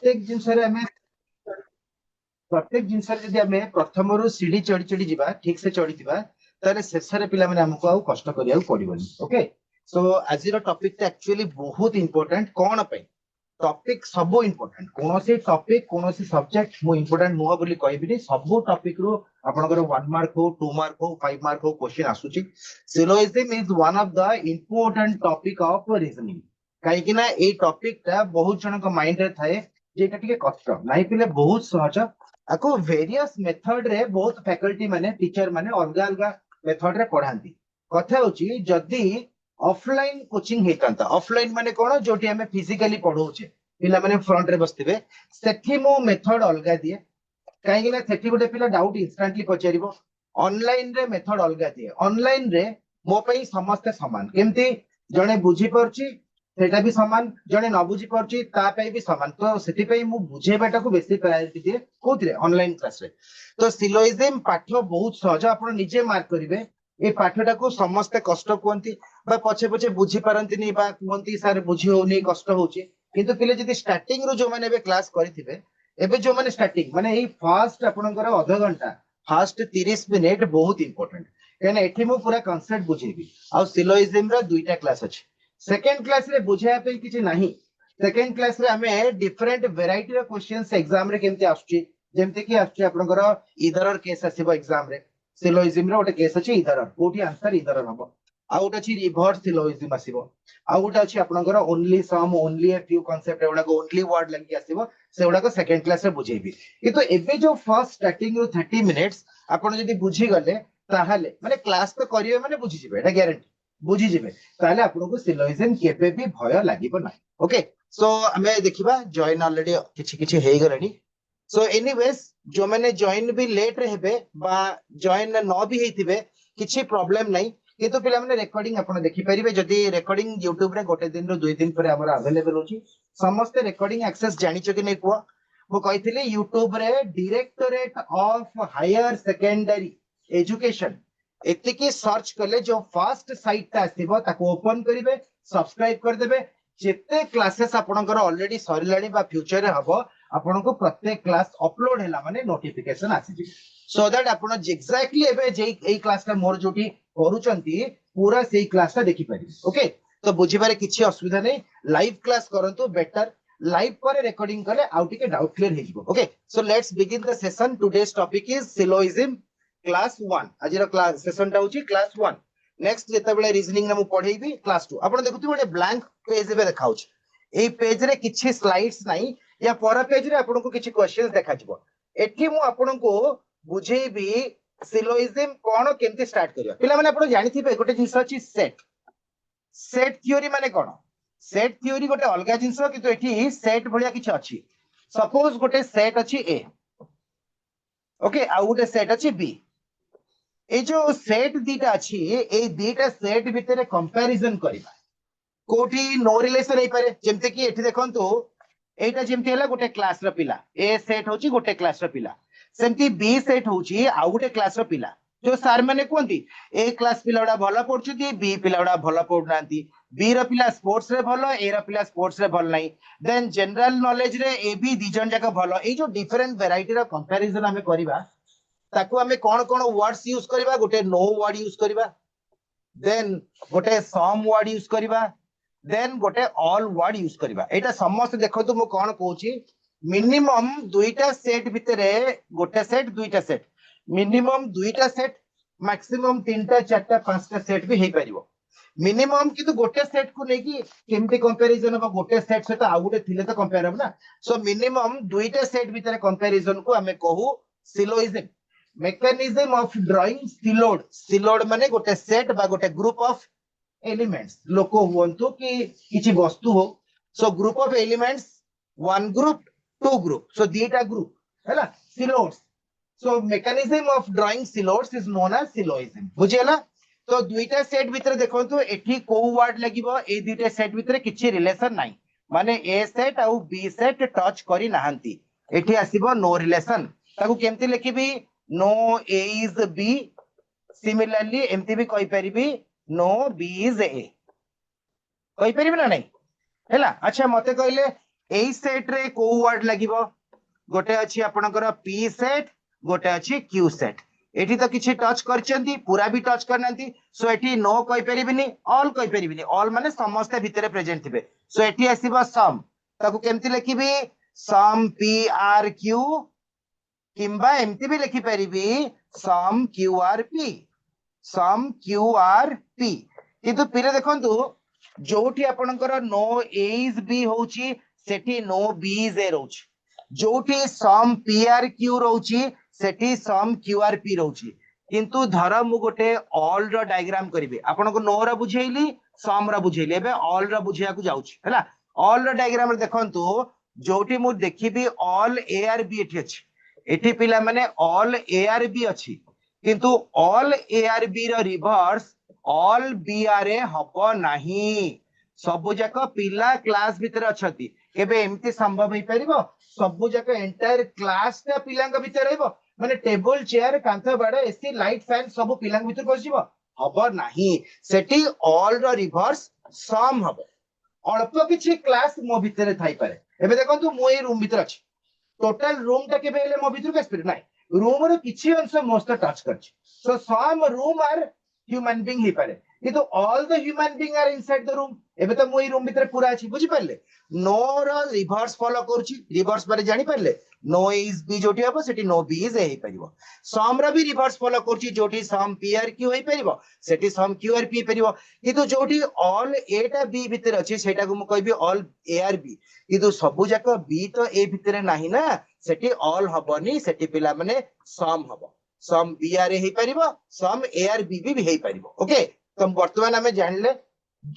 प्रत्येक जिनस प्रत्येक जिनस प्रथम रू सीढ़ी चढ़ी चढ़ी जा ठीक से चढ़ी ताले शेष पिला माने हमको आउ कष्ट करिया पड़िबनी। ओके सो आज टॉपिक एक्चुअली बहुत इंपोर्टेंट कौन पे टॉपिक सब इंपोर्टेंट कौन सी टॉपिक कौन सी सब्जेक्ट मु इंपोर्टेंट नुह बोली कहबिनी सब टॉपिक रू आपनकर 1 मार्क हो 2 मार्क हो 5 मार्क हो क्वेश्चन आसुची। Syllogism is one of the important topic of reasoning काहे कि ना ए टॉपिक ता बहुत जन को माइंड रे थाए जेटा टिके कष्ट नाही पिले बहुत सहज आको वेरियस मेथड रे बहुत फैकल्टी माने टीचर माने अलग अलग मेथड रे पढ़ांती कथा होची जदी ऑफलाइन कोचिंग हेतंता ऑफलाइन माने कोन जोटी हमें फिजिकली पढौचे पिला माने फ्रंट रे बसतिबे सेठी मो मेथड अलगा दिए काहे कि ना सेठी गोटे पिला डाउट इंस्टेंटली पचारिबो ऑनलाइन रे मेथड अलगा दिए ऑनलाइन रे मो पई समस्त समान केमती जणे बुझी परची सेटा भी समान जणे न बुझी परची ता पई भी समान तो सेठी पई मु बुझेबाटा को बेसी प्रायोरिटी दिए कोथरे ऑनलाइन क्लास रे। तो सिलोजिज्म पाठ बहुत सहज आपण निजे मार्क करिवे ए पाठटा को समस्त कष्ट कहती पछे पछे बुझी पारंती कहती सर बुझी होनी कष्ट होची किंतु पिले जदी स्टार्टिंग रो जो माने एबे क्लास करिथिबे एबे जो माने स्टार्टिंग माने एई फर्स्ट आपनकर आधा घंटा फर्स्ट 30 मिनिट बहुत इंपोर्टेंट कहना एठी मु पूरा कांसेप्ट बुझेबी आ सिलोजिज्म रा दुईटा क्लास अछि। सेकंड क्लास रे बुझाया पे किछि नाही सेकंड क्लास रे हमें डिफरेंट वेराइटी रो क्वेश्चंस एग्जाम रे केमति आछी जेमति कि आछी आपनकर इधर केस आसीबो एग्जाम रे सिलोजिज्म रो गोटे केस अछि इधर कोठी आंसर इधर हबो आ गोटे अछि रिवर्स सिलोजिज्म आसीबो आ गोटे अछि आपनकर only some only a few concept एवडा को ओनली वर्ड लगी आसीबो सेवडा को सेकंड क्लास रे बुझेबी किंतु एबे जो फर्स्ट स्टार्टिंग रो 30 मिनिट्स आपण जदी बुझी गले ताहाले माने क्लास तो करिवे माने बुझी जिवे एटा ग्यारंटी बुझी जिवे ताहाले आपण को सिलोजिज्म केबे भी भय लागिबो ना। ओके सो हमें देखिबा जॉइन ऑलरेडी किछि किछि हेई गलेनी। सो एनीवेज जो मैंने जॉइन भी लेट रे हेबे बा जॉइन न भी हेतिबे किछि प्रॉब्लम नाही किंतु पिला माने रेकॉर्डिंग आपण देखि परिबे जदी रेकॉर्डिंग YouTube रे गोटे दिन रो 2 दिन पर हमर अवेलेबल होची समस्त रेकॉर्डिंग एक्सेस जानि छ कि नै को मु कहिथिले YouTube रे directorate of higher secondary education एतिकी सर्च करले जो फर्स्ट साइट ता आसीबो ताको ओपन करिवे सब्सक्राइब कर देबे जेते क्लासेस आपनकर ऑलरेडी सरिलाणी बा फ्यूचर रे हबो आपन को प्रत्येक क्लास अपलोड हैला माने नोटिफिकेशन आसी जी सो दैट आपन एग्जैक्टली एबे जे एई क्लास ता मोर जोटी करूचंती पूरा सेई क्लास ता देखि पारि। ओके तो बुझिबारे किछि असुविधा नै लाइव क्लास करंतु बेटर लाइव पर रिकॉर्डिंग करले आउट के डाउट क्लियर हे जिवो। Okay so let's begin the session today's topic is syllogism class 1 आजिर क्लास सेशन ता होची क्लास 1 नेक्स्ट जेता बेले रीजनिंग ना मु पढेइबी क्लास 2 आपन देखुथि गोटे ब्लैंक पेज एबे देखाउछ एई पेज रे किछि स्लाइड्स नाही या पर पेज रे आपन को किछि क्वेश्चंस देखा जिवो एठी मु आपन को बुझेइबी सिलोजिज्म कोन केमति स्टार्ट करियो पिला माने आपन जानिथिबे गोटे जिंस अछि सेट सेट थ्योरी माने कोन सेट थ्योरी गोटे अलगा जिंस किंतु एठी सेट भलिया किछि अछि सपोज गोटे सेट अछि ए ओके आ गोटे सेट अछि बी ए जो सेट दीटा अछि ए दीटा सेट भितरे कंपैरिजन करिबा कोठी नो रिलेशन हे पारे जेमते कि एठी देखंतु एटा जेमते हला गोटे क्लास रो पिला ए सेट होची गोटे क्लास रो पिला सेमती बी सेट होची आ गोटे क्लास रो पिला जो सर माने कोंती ए क्लास पिलाडा भलो पढुचुती बी पिलाडा भलो पढनांती बी रो पिला स्पोर्ट्स रे भलो ए रो पिला स्पोर्ट्स रे भल नाही देन जनरल नॉलेज रे ए बी दी जन जाका भलो ए जो डिफरेंट वैरायटी रो कंपैरिजन हमें करिबा ताकू हमें कोन कोन वर्ड्स यूज करिबा गोटे नो वर्ड यूज करिबा देन गोटे सम वर्ड यूज करिबा देन गोटे ऑल वर्ड यूज करिबा एटा समस्त देखंतु मु कोन कहूची मिनिमम दुईटा सेट भितरे गोटे सेट दुईटा सेट मिनिमम दुईटा सेट मैक्सिमम तीनटा चारटा पांचटा सेट भी हेई परिबो मिनिमम किंतु गोटे सेट को नेकी केमते कंपैरिजन हो गोटे सेट से तो आ गोटे थिले तो कंपेयर हो ना सो मिनिमम दुईटा सेट भितरे कंपैरिजन को हमें कहू syllogism mechanism of drawing Sillod Sillod माने गोटे सेट बा गोटे ग्रुप ऑफ एलिमेंट्स लोक हुंतु कि किछि वस्तु हो so group of elements one group two group so दीटा ग्रुप हैला सिलोड्स सो मेकानिज्म ऑफ ड्राइंग सिलोड्स इज नोन एज सिलोजिज्म बुझियला। तो दुईटा सेट भितर देखंतु एठी को वर्ड लागिबो ए दुईटा सेट भितर किछि रिलेशन नाही माने ए सेट आ बी सेट टच करी नाहंती एठी आसीबो नो रिलेशन ताकू केमति लिखिबी no A is B similarly एमती भी कहि परिबी नो बी इज ए कहि परिबी ना नहीं हैला। अच्छा मते कहले एई सेट रे को वर्ड लागिबो गोटे अछि आपनकर पी सेट गोटे अछि क्यू सेट एठी तो किछि टच करचंती पूरा भी टच करनांती सो एठी नो कहि परिबिनी ऑल कहि परिबिनी ऑल माने समस्त भितरे प्रेजेंट थिबे सो एठी आसीबो सम ताकू केमति लिखिबी सम पी आर क्यू किंबा एमती भी लिखि परिबी सम Q are P some Q are P किंतु पिले देखंतु जोठी आपनकर नो एज बी होउची सेठी नो बीज ए रहउची जोठी सम P are Q रहउची Sethi some Q are P रहउची किंतु धर मु गोटे ऑल रो डायग्राम करिवे आपनको नो रा बुझेइली सम रा बुझेइली एबे ऑल रा बुझिया को जाउची हैला ऑल रो डायग्राम रे देखंतु जोठी मु देखिबी ऑल ए आर बी एठी अछि एठी पिला माने ऑल ए आर बी अछि किंतु ऑल ए आर बी रो reverse all B are A हबो नाही सबु जाक पिला क्लास भितर अछती केबे एमती संभव होई परिबो सबु जाक एंटायर क्लास ता पिलांग भितर रहइबो माने टेबल चेयर कांथ बाड़ एसी लाइट फैन सब पिलांग भितर पसिबो हबो नाही सेठी ऑल रो रिवर्स सम हबो अल्प किछि क्लास मो भितर थाई पारे एबे देखंतु मो ए रूम भितर अछि टोटल रूम टा केबे हेले मो भितर केस नाइ रूम रो किछि अंश मोस्ट टच करछि so some room are human being ही पारे किंतु all the human being are inside the room एबे तो मोई रूम भितर पूरा अछि बुझि पारले नो रो रिवर्स फॉलो करछि रिवर्स बारे जानि पारले नो इज बी जोटी हबो सेठी नो बी इज ए हे परिबो सम रो भी रिवर्स फॉलो करछि जोटी सम पी आर क्यू हे परिबो सेठी सम क्यू आर पी परिबो किंतु जोटी ऑल ए टा बी भितर अछि सेटा को म कहबी ऑल ए आर बी किंतु सबु जाक बी तो ए भितर नाही ना सेठी ऑल हबनी सेठी पिला माने सम हबो सम बी आर ए हे परिबो सम ए आर बी भी हे परिबो ओके तो वर्तमान हमें जानले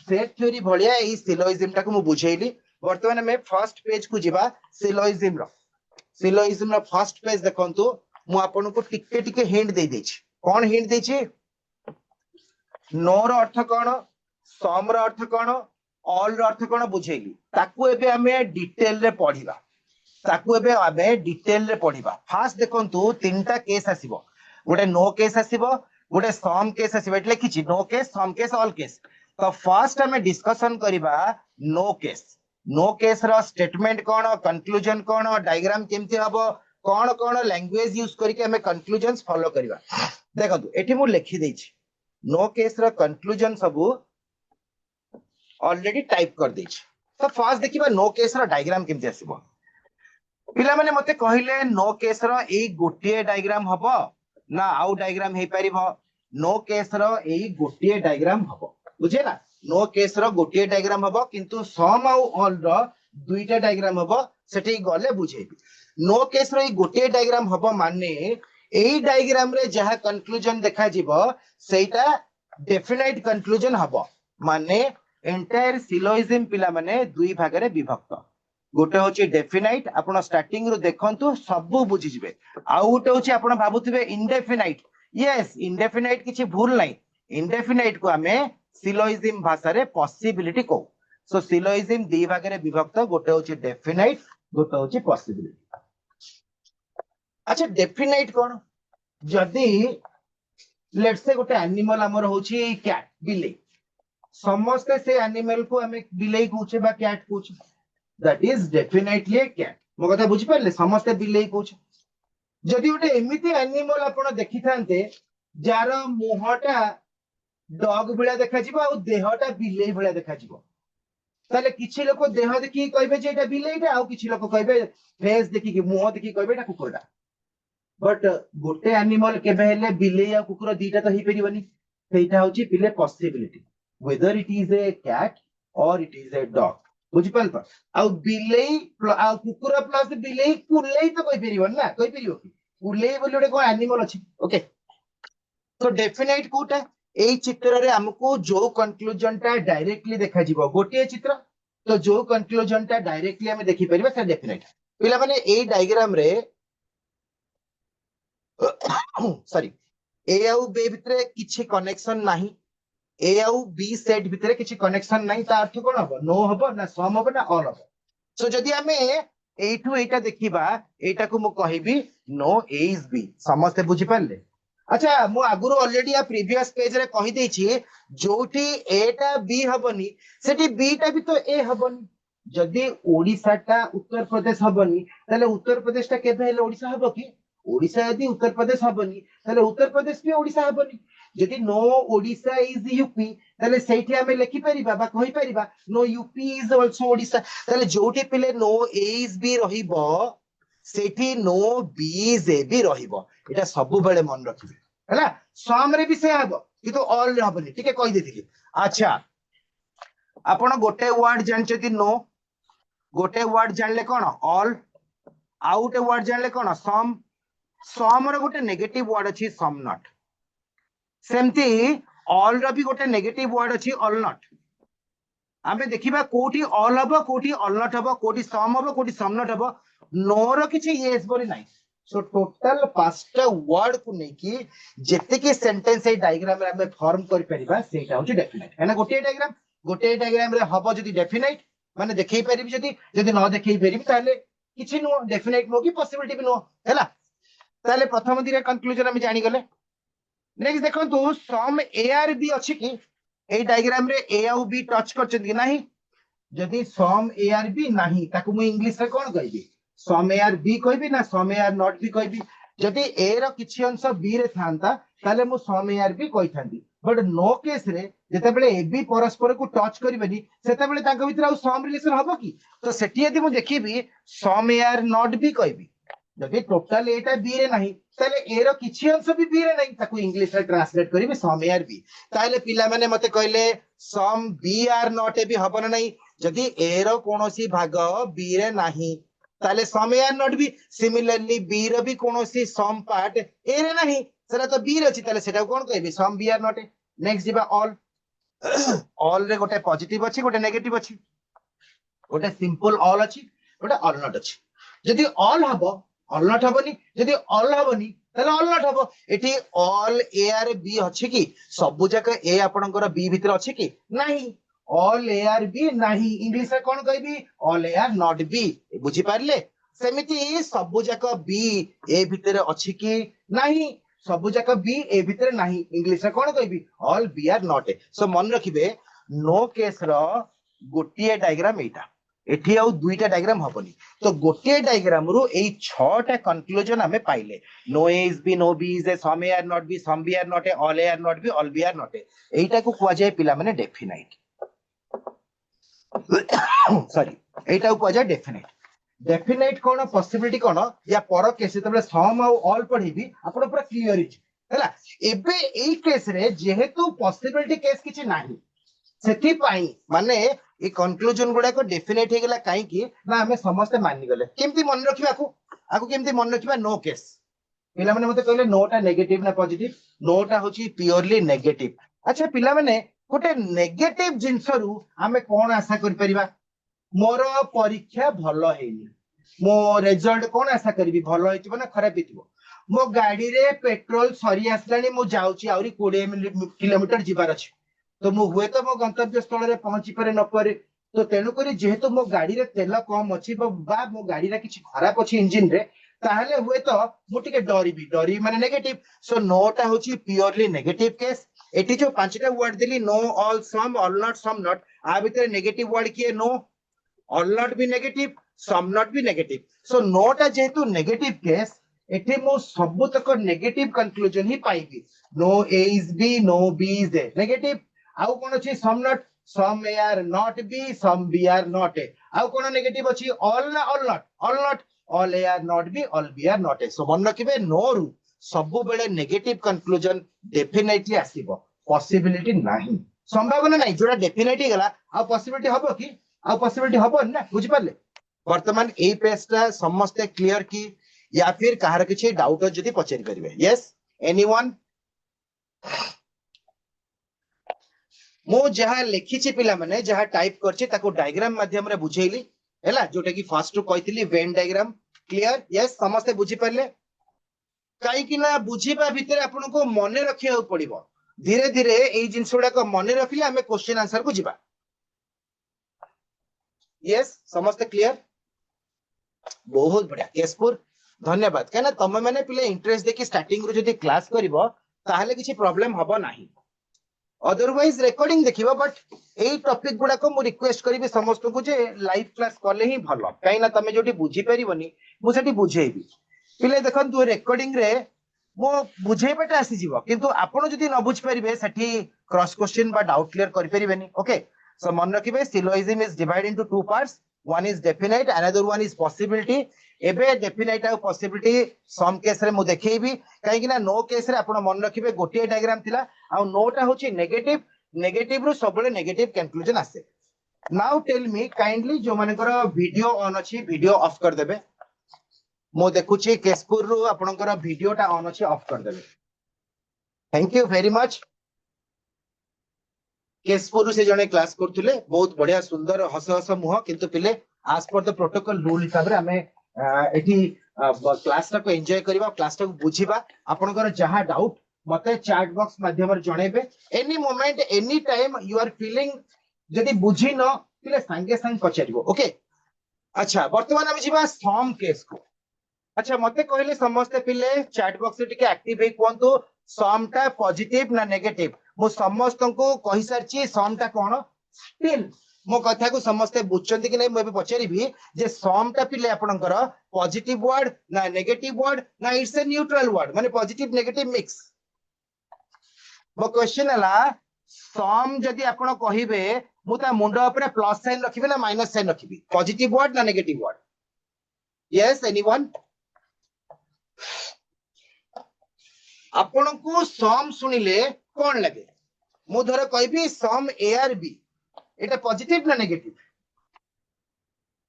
सेट थ्योरी भलिया ए सिलोइज्म टाको मु बुझेइली वर्तमान हमें फर्स्ट पेज को जिबा सिलोइज्म रो फर्स्ट पेज देखंतु मु आपन को टिके टिके हिंट दे देछि कोन हिंट देछि नो रो अर्थ कोन सम रो अर्थ कोन ऑल रो अर्थ कोन बुझेइली ताकू एबे हमें डिटेल रे पढिबा ताकू एबे हमें डिटेल रे पढिबा फास्ट देखंतु तीनटा केस आसीबो गोटे नो केस आसीबो गोटे सम केस आसीबो एटले किछि no case some case all case तो फर्स्ट हमें डिस्कशन करिबा नो केस रो स्टेटमेंट कोन कंक्लूजन कोन डायग्राम केमति हबो कोन कोन लैंग्वेज यूज करके हमें कंक्लूजन्स फॉलो करिबा देखंतु एठी मु लिखि देछि नो केस रो कंक्लूजन सबु ऑलरेडी टाइप कर देछि तो फर्स्ट देखिबा नो केस रो डायग्राम केमति आसीबो पिला माने मते कहिले नो केस रो एई गोटिए डायग्राम हबो ना आउ डायग्राम हे परिबो नो केस रो एई गोटिए डायग्राम हबो बुझेला नो केस रो गोटिए डायग्राम हबो किंतु सम आउ ऑल रो दुईटा डायग्राम हबो सेठी गले बुझेबी नो केस रो एई गोटिए डायग्राम हबो माने एई डायग्राम रे जहा कंक्लूजन देखा जिवो सेटा डेफिनाइट कंक्लूजन हबो माने एंटायर सिलोइज्म पिला माने दुई भाग रे विभक्त गोटे होची डेफिनाइट आपण स्टार्टिंग रो देखंतु सब बुझि जिवे आउ गोटे होची आपण भाबुथिबे इंडेफिनाइट यस इंडेफिनाइट किछि भूल नाही इंडेफिनाइट को हमें सिलोइज्म भाषा रे पॉसिबिलिटी को सो सिलोइज्म दी भाग रे विभक्त गोटे होची डेफिनाइट गोटे होची पॉसिबिलिटी अच्छा डेफिनाइट कोन जदी लेट्स से गोटे एनिमल हमर होची कैट बिलेई समस्त से एनिमल को हमें बिलेई कहूचे बा कैट कहूचे that is definitely a cat मो कथा बुझी पारले समस्त बिलेई कहूचे जदी गोटे एमिति एनिमल आपण देखि थांते जार मुहटा डॉग भलिया देखा जिवो आ देहटा बिलेई भलिया देखा जिवो ताले किछि लोक देह देखि कहबे जे एटा बिलेईटा आ किछि लोक कहबे फेस देखि कि मुह देखि कहबे एटा कुकुरटा बट गोटे एनिमल केबे हेले बिलेई आ कुकुर दीटा तो ही परिबनी सेटा होची पिले possibility whether it is a cat or it is a dog बुझि पाल तो आ बिलेई आ कुकुर प्लस बिलेई कुलेई तो कहि परिबन ना कहि परिबो कि कुलेई बोली ओटे को एनिमल अछि ओके तो डेफिनेट कोटा एई चित्र रे हमको जो कंक्लूजन टा डायरेक्टली देखा जिवो गोटे चित्र तो जो कंक्लूजन टा डायरेक्टली हमें देखि परिबा से डेफिनेट पिला माने एई डायग्राम रे सॉरी ए आउ बी भितरे किछि कनेक्शन नाही ए आउ बी सेट भितरे किछि कनेक्शन नाही ता अर्थ कोन हबो नो हबो ना सम हबो ना ऑल हबो सो जदी हमें एठू एटा देखिबा एटा को मु कहिबी नो ए इज बी समस्त बुझि पाले अच्छा मु आगुरो ऑलरेडी आ प्रीवियस पेज रे कहि देछि जोठी ए टा बी हबनी सेठी बी टा भी तो ए हबनी जदि ओडिशा टा उत्तर प्रदेश हबनी ताले उत्तर प्रदेश टा केबे हेले ओडिशा हबो कि ओडिशा यदि उत्तर प्रदेश हबनी ताले उत्तर प्रदेश भी ओडिशा हबनी जदि नो ओडिशा इज यूपी ताले सेठी हमें लिखि परिबा बा कहि परिबा no UP is also Odisha ताले जोठी पिले नो ए इज बी रहिबो सेठी नो बी इज ए भी रहिबो एटा सब बेले मन रखिबे हैला सम रे भी से हबो किंतु ऑल रे हबनी ठीक है कहि देथिली अच्छा आपण गोटे वर्ड जानचती नो गोटे वर्ड जानले कोन ऑल आउट वर्ड जानले कोन सम रे गोटे नेगेटिव वर्ड अछि सम नॉट सेमती ऑल रो भी गोटे नेगेटिव वर्ड अछि ऑल नॉट आमे देखिबा कोठी ऑल हबो कोठी ऑल नॉट हबो कोठी सम हबो कोठी सम नॉट हबो नो रो किछि यस बोली नाही सो टोटल पांचटा वर्ड को नै कि जेते के सेंटेंस ए डायग्राम रे हमें फॉर्म करि परिबा सेटा होछि डेफिनेट है ना गोटे डायग्राम रे हबो जदी डेफिनेट माने देखै परिबी जदी जदी न देखै परिबी ताले किछि नो डेफिनेट नो कि पॉसिबिलिटी भी नो हैला ताले प्रथम दिरे कंक्लूजन हम जानि गले नेक्स्ट देखंतु सम ए आर बी अछि कि ए डायग्राम रे ए आउ बी टच करछन कि नाही जदी सम ए आर बी नाही ताकू मु इंग्लिश रे कोन कहबी सम ए आर बी कहबी ना सम ए आर नॉट बी कहबी जदी ए रो किछि अंश बी रे थांता ताले मु सम ए आर बी कहि थांदी बट नो केस रे जेते बेले ए बी परस्पर को टच करिबेनी सेते बेले तांका भितर आ सम रिलेशन हबो कि तो सेठी यदि मु देखिबी सम ए आर नॉट बी कहबी जदि टोटल एटा बी रे नाही ताले ए रो किछि अंश भी बी रे नाही ताकू इंग्लिश रे ट्रांसलेट करिबी सम ए आर बी ताले पिला माने मते कहले some B are not A B हबो ना नाही जदि ए रो कोनोसी भाग बी रे नाही ताले some A are not B similarly B रो भी कोनोसी सम पार्ट ए रे नाही सेटा तो बी रे अछि ताले सेटा कोन कहबी some B are not A next जिबा ऑल ऑल रे गोटे पॉजिटिव अछि गोटे नेगेटिव अछि गोटे सिंपल ऑल अछि गोटे ऑल नॉट अछि जदि ऑल हबो ऑल नॉट हबनी जदि ऑल हबनी ताले ऑल नॉट हबो एठी ऑल ए आर बी अछि कि सबु जक ए आपनकर बी भीतर अछि कि नाही ऑल ए आर बी नाही इंग्लिश रे कोन कहबी all A are not B बुझी पारले सेमिति सबु जक बी ए भीतर अछि कि नाही सबु जक बी ए भीतर नाही इंग्लिश रे कोन कहबी all B are not A so मन रखिबे नो केस रो गोटिए डायग्राम एटा एठी आउ दुईटा डायग्राम हबनी तो गोटे डायग्राम रु एई 6टा कंक्लूजन हमें पाइले no A is B no B is A some A are not B some B are not A all A are not B all B are not A एटा को कुआ जाय पिला माने डेफिनाइट सॉरी एटा को कुआ जाय डेफिनाइट डेफिनाइट कोन possibility कोन या पर केस तबले सम आ ऑल पढिबी आपण पूरा क्लियर हिज हैला एबे एई केस रे जेहेतु पॉसिबिलिटी केस किछि नाही सेठी पाई माने ए कंक्लूजन गुडा को डेफिनेट हे गेला काई की ना हमें समस्त मानि गले केमती मन रखिबा आकु केमती मन रखिबा नो केस पिला माने मते कहले नोटा नेगेटिव ना पॉजिटिव नोटा होची प्योरली नेगेटिव अच्छा पिला माने गोटे नेगेटिव जिंसरु हमें कोन आशा कर परिबा मोर परीक्षा भलो हेनी मो रिजल्ट कोन आशा करबी भलो हेतिबो ना खराब हेतिबो मो गाड़ी रे पेट्रोल सरी आसलानी मो जाउची आउरी 20 किलोमीटर जिबार अछि तो मु हुए तो मो गंतव्य स्थल रे पहुंची पारे न पारे तो तेनु करी जेहेतु मो गाड़ी रे तेल कम अछि बा मो गाड़ी रे किछि खराब अछि इंजन रे ताहले हुए तो मु टिके डरी माने नेगेटिव सो नोटा होछि प्योरली नेगेटिव केस एठी जो पांचटा वर्ड दिली नो ऑल सम नॉट आ भीतर नेगेटिव वर्ड किए नो ऑल नॉट भी नेगेटिव सम नॉट भी नेगेटिव सो नोटा जेहेतु नेगेटिव केस एठी मो सब तक नेगेटिव कंक्लूजन ही पाइबी no A is B no B is A negative आउ कोन अछि some not some A are not B some B are not ए आउ कोन नेगेटिव अछि ऑल ना all not all A are not B all B are not A so मन रखिबे no रु सब बेले नेगेटिव कंक्लूजन डेफिनेटली आसीबो पॉसिबिलिटी नाही संभावना नाही जोडा डेफिनेटली गला आ पॉसिबिलिटी हबो कि आ पॉसिबिलिटी हबो ना बुझि पारले वर्तमान ए पेजटा समस्त क्लियर की या फिर कहार किछि डाउट जदी पचेरि करिवे यस एनीवन मो जहां लिखिछि पिला माने जहां टाइप करछि ताको डायग्राम माध्यम रे बुझेइली हैला जोटा की फर्स्ट कहितली वेन डायग्राम क्लियर यस समस्त बुझि पारले काई कि ना बुझिबा भितर आपन को मने रखिया पड़िबो धीरे धीरे एई जिंसुडा को मने रखिले हमें क्वेश्चन आंसर को जिबा यस समस्त क्लियर बहुत बढ़िया केसपुर धन्यवाद कहना तमे माने पिले इंटरेस्ट देखि स्टार्टिंग रो जदी क्लास करिवो ताहले किछि प्रॉब्लम हबो नाही अदरवाइज रिकॉर्डिंग देखिबा बट एई टॉपिक गुडा को मु रिक्वेस्ट करिबि समस्त को जे लाइव क्लास करले ही भलो काई ना तमे जोटी बुझी परिबनी मु सेठी बुझेइबी पिले देखंतु रेकॉर्डिंग रे मो बुझेइबाटा आसी जीवो किंतु आपण जदी न बुझ परिबे सेठी क्रॉस क्वेश्चन बा डाउट क्लियर करि परिबेनी ओके सो मन रखिबे syllogism is divided into two parts one is definite another one is possibility एबे डेफिनाइट आ पॉसिबिलिटी सम केस रे मु देखैबी काहे कि ना नो केस रे आपण मन रखिबे गोटे डायग्राम थिला आ नो टा होची नेगेटिव नेगेटिव रो सबले नेगेटिव कंक्लूजन आसे नाउ टेल मी काइंडली जो मानकर वीडियो ऑन अछि वीडियो ऑफ कर देबे मो देखुची केसपुर रो आपनकर वीडियो टा ऑन अछि ऑफ कर देबे थैंक यू वेरी मच केसपुर से जने क्लास करथुले बहुत बढ़िया सुंदर हस हस मुह किंतु पिले आज पर द प्रोटोकॉल रूल हिसाब रे हमें एठी क्लास टा को एंजॉय करबा क्लास टा को बुझिबा आपनकर जहा डाउट मते चैट बॉक्स माध्यम रे जणेबे any moment any time you are feeling जदी बुझी न पिले संगे संग पचारिबो ओके अच्छा वर्तमान हम जिबा सम केस को अच्छा मते कहले समस्त पिले चैट बॉक्स रे टिके एक्टिव हे कोंतु सम टा पॉजिटिव ना नेगेटिव मु समस्त को कहि सारची सम टा कोन स्टिल मो कथा को समस्त बुझचंती कि नै मु एबे पचारिबी जे सम टा पिले आपनकर पॉजिटिव वर्ड ना नेगेटिव वर्ड ना इट्स ए न्यूट्रल वर्ड माने पॉजिटिव नेगेटिव मिक्स मो क्वेश्चन हला सम जदी आपण कहिबे मु ता मुंड ऊपर प्लस साइन रखिबे ना माइनस साइन रखिबी पॉजिटिव वर्ड ना नेगेटिव वर्ड यस एनीवन आपण को सम सुनिले कोन लगे मु धर कहबी सम A R B Etah positive ना नेगेटिव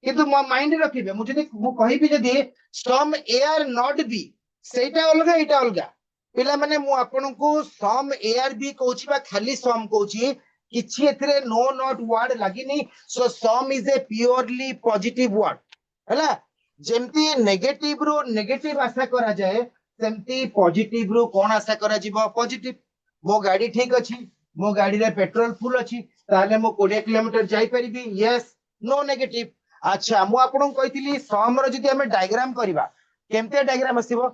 किंतु मो माइंड रखिबे मु जदी मु कहबी जदी सम ए आर नॉट बी सेटा अलगा एटा अलगा पिला माने मु आपण को सम ए आर बी कहूची बा खाली सम कहूची किछि एथरे नो नॉट वर्ड लागिनी so some is a purely positive word हला जेमती नेगेटिव रो नेगेटिव आशा करा जाए सेमती पॉजिटिव रो कोन आशा करा जीवो पॉजिटिव मो गाड़ी ठीक अछि मो गाड़ी रे पेट्रोल फुल अछि ताले मो 20 किलोमीटर जाई परिबी यस नो नेगेटिव अच्छा मु आपन कहितली सम रो जदी हमें डायग्राम करिबा केमते डायग्राम आसीबो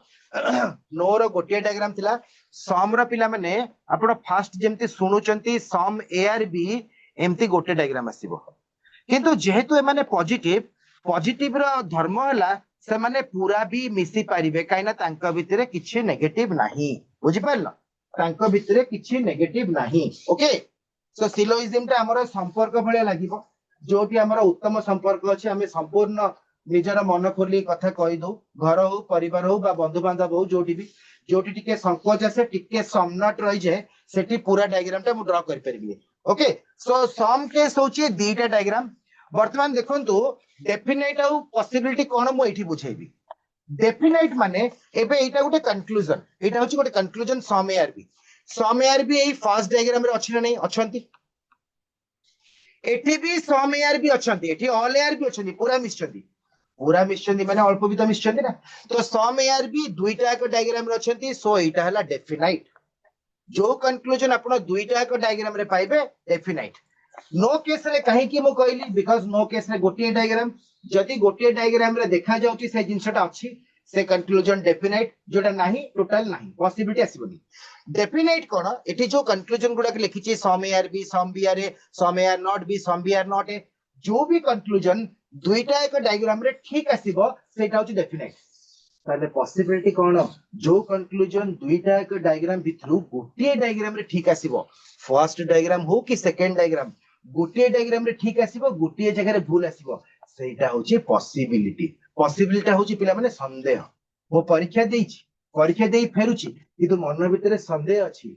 नो रो गोटे डायग्राम थिला सम रो पिला माने आपण फास्ट जेमती सुनुचंती सम ए आर बी एमती गोटे डायग्राम आसीबो किंतु जेहेतु ए माने पॉजिटिव पॉजिटिव रो धर्म हला से माने पूरा भी मिसी पारिबे काइना तांका भितरे किछि नेगेटिव नाही बुझि पारलो तांका भितरे किछि नेगेटिव नाही ओके सो सिलोइज्म ता हमर संपर्क भले लागिबो जोटी हमर उत्तम संपर्क अछि हमें संपूर्ण निजर मन खोली कथा कहि दो घर हो परिवार हो बा बंधु बांधव हो जोटी टिके संकोच आसे टिके समनट रहि जाय सेठी पूरा डायग्राम ता मु ड्रा कर परबी ओके सो सम केस होची दीटा डायग्राम वर्तमान देखंतु डेफिनाइट आउ पॉसिबिलिटी कोन मु एठी बुझेबी डेफिनाइट माने एबे एटा गोटे कंक्लूजन एटा होची गोटे conclusion some A are B एई फर्स्ट डायग्राम रे अछि ना नै अछंती एठी भी सम ए आर बी अछंती एठी ऑल ए आर बी अछंती पूरा मिश्चंती माने अल्प भी तो मिश्चंती ना तो सम ए आर बी दुईटा एक डायग्राम रे अछंती सो एटा हला डेफिनाइट जो कंक्लूजन आपण दुईटा एक डायग्राम रे पाइबे डेफिनाइट नो केस रे काहे कि मो कहली बिकॉज़ नो केस रे गोटे डायग्राम जदी गोटे डायग्राम रे देखा जाउची से जिंसटा अछि से कंक्लूजन डेफिनाइट जोटा नाही टोटल नाही पॉसिबिलिटी आसीबनी डेफिनाइट कोन एठी जो कंक्लूजन गुडा के लिखिची some A are B some B are A some A are not B some B are not A जो भी कंक्लूजन दुईटा एक डायग्राम रे ठीक आसीबो सेटा होची डेफिनाइट ताले पॉसिबिलिटी कोन जो कंक्लूजन दुईटा एक डायग्राम भितरु गोटे डायग्राम रे ठीक आसीबो फर्स्ट डायग्राम हो कि सेकंड डायग्राम गोटे डायग्राम रे ठीक आसीबो गोटे जगह रे भूल आसीबो सेटा होची पॉसिबिलिटी होची पिला माने संदेह वो परीक्षा देई फेरुची किंतु मन भितरे संदेह अछि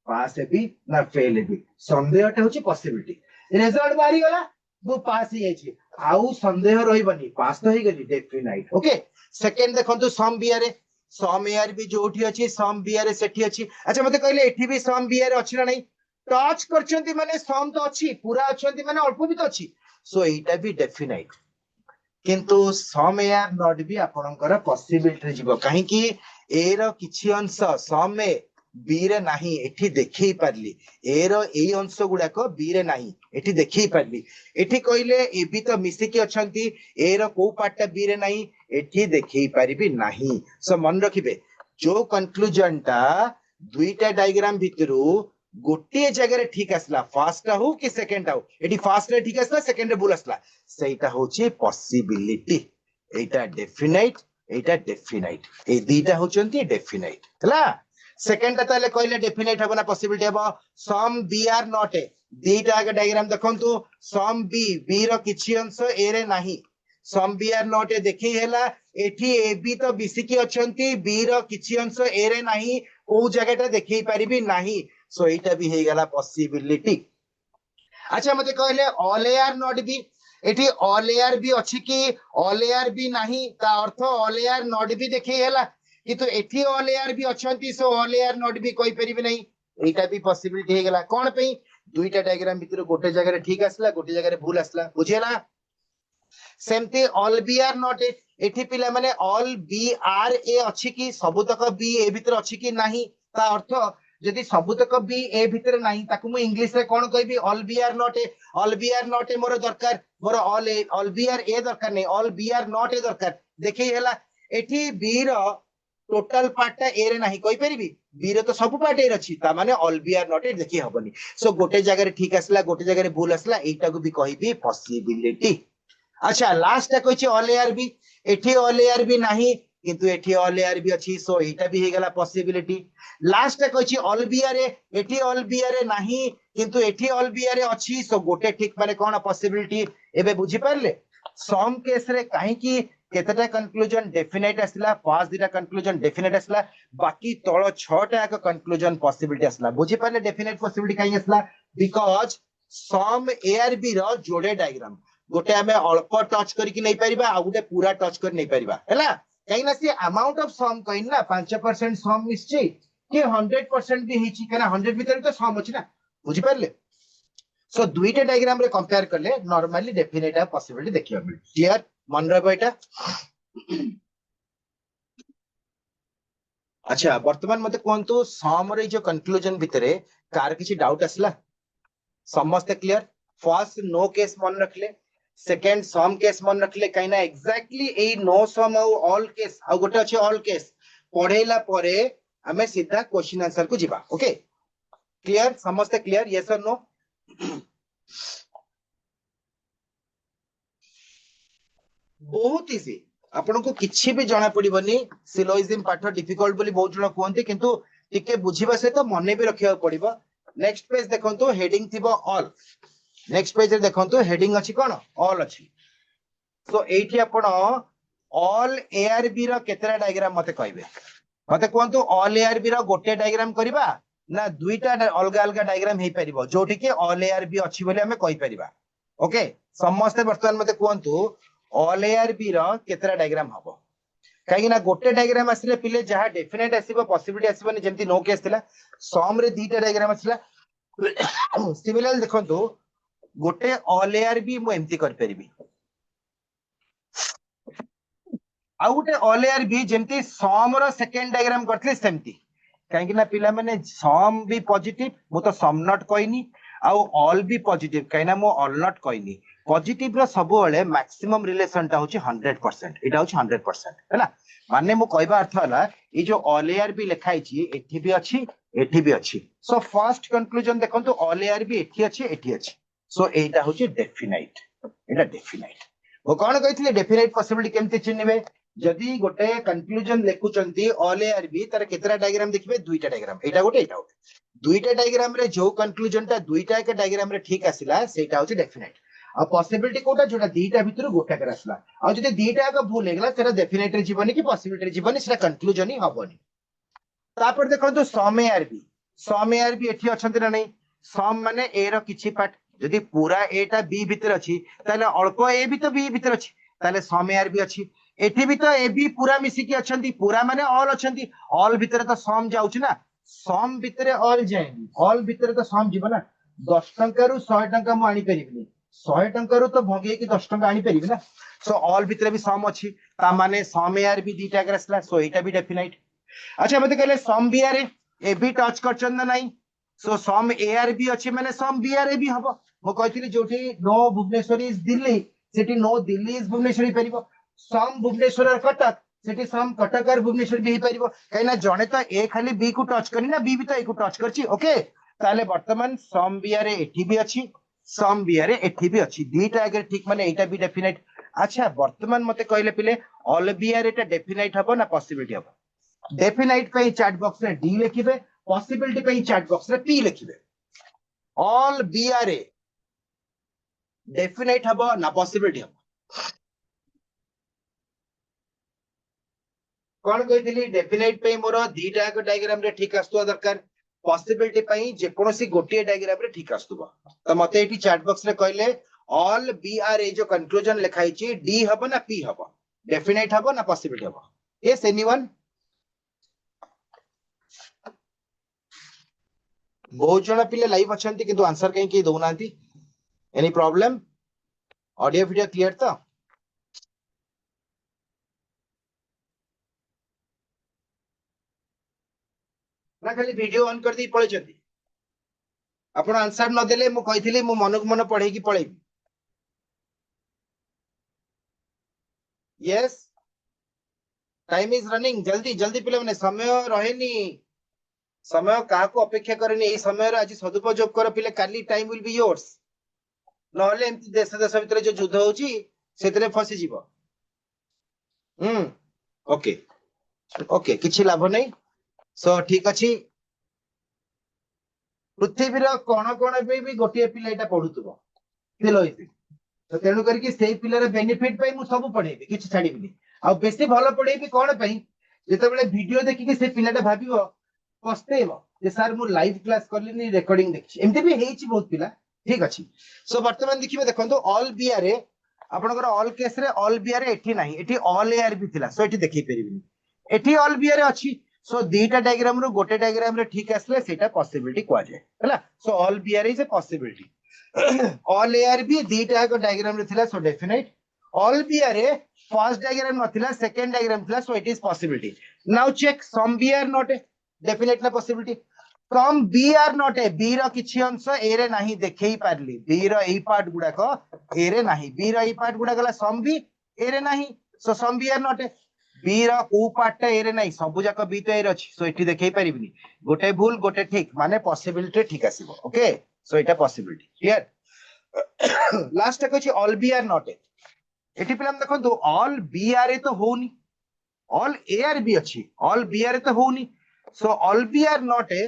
पास हेबी ना फेल हेबी संदेहटा होची पॉसिबिलिटी रिजल्ट बारी गला वो पास ही अछि आउ संदेह रहिबनी पास तो ही गली डेफिनाइट ओके सेकंड देखंतु सम ए आर बी जोठी अछि सम बी आर सेठी अछि अच्छा मते कहले एठी भी सम बी आर अछि ना नै टच करचंती माने सम तो अछि पूरा अछंती माने अल्प भी तो अछि सो एटा भी डेफिनाइट किंतु सम ए आर नॉट भी आपनकर पॉसिबिलिटी जीवो काहे कि ए रो किछि अंश सम ए बी रे नाही एठी देखै पारली ए रो एई अंश गुडा को बी रे नाही एठी देखै पारली एठी कहले ए बी तो मिसी के अछंती ए रो को पार्टटा बी रे नाही एठी देखै पारिबी नाही सो मन रखिबे जो कंक्लूजन टा दुईटा डायग्राम भितरु गोटे जगह ठीक आसला फर्स्ट हो कि सेकंड हो एटी फर्स्ट रे ठीक आसला सेकंड रे भूल आसला सेटा होची पॉसिबिलिटी एटा डेफिनाइट एटा डेफिनाइट ए दीटा होचंती डेफिनाइट हला सेकंड ता ताले कहले डेफिनाइट हबना पॉसिबिलिटी हबो some B are not A दीटा आगे डायग्राम देखंतु सम बी रो किछि अंश ए रे नाही some B are not A देखि हेला एठी ए बी तो बीसीकी अछंती बी रो किछि अंश ए रे नाही को जगहटा देखि परिबी नाही सो एटा भी हे गला पॉसिबिलिटी अच्छा मते कहले all A are not B एठी ऑल ए आर भी अछि कि ऑल ए आर भी नाही ता अर्थ all A are not B देखि हेला किंतु एठी ऑल ए आर भी अछंती so all A are not B कोइ परिबी नाही एटा भी पॉसिबिलिटी हे गला कोन पे दुईटा डायग्राम भितर गोटे जगह रे ठीक आसला गोटे जगह रे भूल आसला बुझेला सेमती all B are not A एठी पिला माने ऑल बी आर ए अछि कि सबुतक बी ए भितर अछि कि नाही ता अर्थ जदि सबुतक बी ए भितर नाही ताकू मु इंग्लिश रे कोन कहबी all B are not A मोर दरकार मोर ऑल बी आर ए दरकार नै all B are not A दरकार देखि हेला एठी बी रो टोटल पार्टटा ए रे नाही कहि परिबी बी रे तो सब पार्ट ए अछि ता माने all B are not A देखि हबनी सो गोटे जगह रे ठीक आसला गोटे जगह रे भूल आसला एटा को भी कहबी पॉसिबिलिटी अच्छा लास्ट टा कहछि ऑल ए आर बी एठी ऑल ए आर बी नाही किंतु एठी ऑल ए आर बी अछि सो एटा भी हे गेला पॉसिबिलिटी लास्ट टा कहछि ऑल बी आर ए एठी ऑल बी आर ए नाही किंतु एठी ऑल बी आर ए अछि सो गोटे ठीक माने कोन पॉसिबिलिटी एबे बुझी पारले सम केस रे काहे की केतेटा कंक्लूजन डेफिनेट आसला पांच दिटा कंक्लूजन डेफिनेट आसला बाकी तळ छटा एक कंक्लूजन पॉसिबिलिटी आसला बुझी पारले डेफिनेट पॉसिबिलिटी काहे आसला because some A are B रो जोड़े डायग्राम गोटे हमें अल्प टच करके नहीं परिबा आ गोटे पूरा टच कर नहीं परिबा हैला कहीं ना से अमाउंट ऑफ सम कहिन ना 5% सम निश्चय कि 100% भी हिची कना 100 भीतर तो सम अछि ना बुझी पारले सो दुईटा डायग्राम रे कंपेयर करले नॉर्मली डेफिनेट आ पॉसिबिलिटी देखियो मिल क्लियर मन रहबो एटा अच्छा वर्तमान मते कोंतु सम रे जो कंक्लूजन भितरे कार किछि डाउट असला समस्त क्लियर फर्स्ट नो केस मन रखले सेकंड सम केस मन रखले काइना एग्जैक्टली ए नो सम और ऑल केस आ गोटे अछि ऑल केस पढेला परे हमें सीधा क्वेश्चन आंसर को जिबा ओके क्लियर समस्त क्लियर यस और नो बहुत इजी आपन को किछि भी जाना पड़िबनी सिलोइजिम पाठ डिफिकल्ट बोली बहुत जण कोहंती किंतु टिके बुझिबा से तो मने भी रखिया पड़िबो नेक्स्ट पेज देखंतु हेडिंग थिबो ऑल नेक्स्ट पेज रे देखंतु हेडिंग अछि कोन ऑल अछि तो एठी आपण ऑल एआरबी रो केतरा डायग्राम मते कहबे मते कोहंतु ऑल एआरबी रो गोटे डायग्राम करबा ना दुईटा अलग अलग डायग्राम हे परिबो जोठी के ऑल एआरबी अछि बोले हमें कहि परिबा ओके समस्त वर्तमान मते कोहंतु ऑल एआरबी रो केतरा डायग्राम हबो काहे ना गोटे डायग्राम आसिले पिले जहा डेफिनेट आसीबो पॉसिबिलिटी आसीबो जेंति नो केस थिला सम रे दीटा डायग्राम आसिला सिमिलर देखंतु गोटे ऑल एआरबी मु एम्ति कर परिबी आ गोटे ऑल एआरबी जेंति सम रो सेकंड डायग्राम करथले सेमति काहे कि ना पिला माने सम भी पॉजिटिव मु तो सम नॉट कहनी आ ऑल भी पॉजिटिव काहे ना मु ऑल नॉट कहनी पॉजिटिव रो सब बेले मैक्सिमम रिलेशन ता होची 100% एटा होची 100% हैला माने मु कहबा अर्थ हला ए जो ऑल एआरबी लिखाई छी एठी भी अछि सो फर्स्ट कंक्लूजन देखंतु ऑल एआरबी एठी अछि सो एटा होची डेफिनाइट एटा डेफिनाइट वो कोन कहितले डेफिनाइट पॉसिबिलिटी केमते चिन्हबे जदी गोटे कंक्लूजन लेखुचंती ऑल एआरबी तार केतरा डायग्राम देखबे दुईटा डायग्राम एटा गोटे दुईटा डायग्राम रे जो कंक्लूजन ता दुईटा के डायग्राम रे ठीक आसिला सेटा होची डेफिनाइट आ पॉसिबिलिटी कोटा जोटा दीटा भितर गोटा कर आसला आ जदि दीटा का भूल हेगला सेटा डेफिनेट रे जीवनी कि पॉसिबिलिटी रे जीवनी सेटा कंक्लूजन ही हबनी तापर देखंतु सम एआरबी एठी अछंती ना नहीं सम माने ए रो किछि पार्ट जदि पूरा ए टा बी भितर अछि ताले अल्प ए भी तो बी भितर अछि ताले सम एआरबी अछि एठी भी तो ए बी पूरा मिसी की अछंती पूरा माने ऑल अछंती ऑल भितर तो सम जाउछि ना सम भितर ऑल जाएनी ऑल भितर तो सम जीव ना 10 टंका रु 100 टंका मु आनी परिबिनी 100 टंका रु तो भगे की 10 टंका आनी परिबि ना सो ऑल भितर भी सम अछि ता माने सम एआरबी दीटा कर असला सो एटा भी डेफिनाइट अच्छा मते कहले सम बीआर ए भी टच करछन ना नहीं सो सम एआरबी अछि माने सम बीआर भी हबो मो कहथिली जोठी नो भुवनेश्वर इज दिल्ली सेठी नो दिल्ली इज भुवनेश्वर परिबो सम भुवनेश्वर और कटक सेठी सम कटक और भुवनेश्वर भी परिबो काइना जणे तो ए खाली बी को टच करी ना बी भी तो ए को टच करछि ओके ताले वर्तमान सम बी रे एठी भी अछि सम बी रे एठी भी अछि दीटा अगर ठीक माने एटा भी डेफिनेट अच्छा वर्तमान मते कहले पिले ऑल बी रे एटा डेफिनेट हबो ना पॉसिबिलिटी हबो डेफिनेट पे चैट बॉक्स रे डी लिखिबे पॉसिबिलिटी पे चैट बॉक्स रे पी लिखिबे ऑल बी रे डेफिनेट हबो ना पॉसिबिलिटी हबो कौन कही डेफिनेट पे मोर दीटा डायग्राम रे ठीक आस्तुवा दरकार पॉसिबिलिटी पे जेकोसी गोटे डायग्राम रे ठीक आस्तुवा तो मते एटी चैट बॉक्स रे कहले ऑल बी आर ए जो कंक्लूजन लिखाई छि डी हबो ना पी हबो डेफिनेट हबो ना पॉसिबिलिटी हबो यस एनीवन बहुत जण पिले लाइव अछंती किंतु आंसर कहीं की दउनांती any problem audio video clear तो ना खाली वीडियो ऑन कर दी पळे जंती आपण आंसर न देले मु कहिथिली मु मनक मन पढे की पळे यस टाइम इज रनिंग जल्दी जल्दी पिले माने समय रहेनी समय का को अपेक्षा करेनी ए समय रे आज सदुपयोग कर पिले काली टाइम विल बी योर्स नहले एमती देश देश भीतर जो युद्ध होची सेतरे फसी जीवो ओके ओके किछि लाभ नै सो ठीक अछि पृथ्वीर कोण कोण भी गोटे पिला एटा पढुतबो फिलोइसी तो तेणु करके सेई पिलर बेनिफिट पई मु सब पढेबी किछि छाडीबिनी आ बेसी भलो पढेबी कोन पई जेतेबेले वीडियो देखि कि से पिलाटा भाबिबो पस्तेबो जे सर मु लाइव क्लास करलिनी रेकॉर्डिंग देखि एमते भी हेइछि बहुत पिला ठीक अछि सो वर्तमान देखिबे देखंतु ऑल बी रे आपनकर ऑल केस रे ऑल बी रे एठी नाही एठी ऑल एआर भी थिला सो एठी देखि परिबिनी एठी ऑल बी रे अछि सो दीटा डायग्राम रो गोटे डायग्राम रे ठीक आसले सेटा पॉसिबिलिटी क्वा जाय हला so all B is A possibility all are B दीटा को डायग्राम रे थिला सो डेफिनेट ऑल बी रे फर्स्ट डायग्राम नथिला सेकंड डायग्राम थिला so it is possibility now check some B are not A definite ना possibility some B are not A B रो किछि अंश ए रे नाही देखै पारली बी रो एई पार्ट गुडा को ए रे नाही बी रो एई पार्ट गुडा गला सम बी ए रे नाही so some B are not A B रो को पार्ट ए रे नाही सब जाक बी तो ए रे अछि सो इठी देखै परिबिनी गोटे भूल गोटे ठीक माने पॉसिबिलिटी ठीक आसीबो ओके सो इटा पॉसिबिलिटी क्लियर लास्ट कहछि all B are not A एठी पिलाम देखंतु ऑल बी आर ए तो होनी ऑल ए आर बी अछि ऑल बी आर ए तो होनी so all B are not A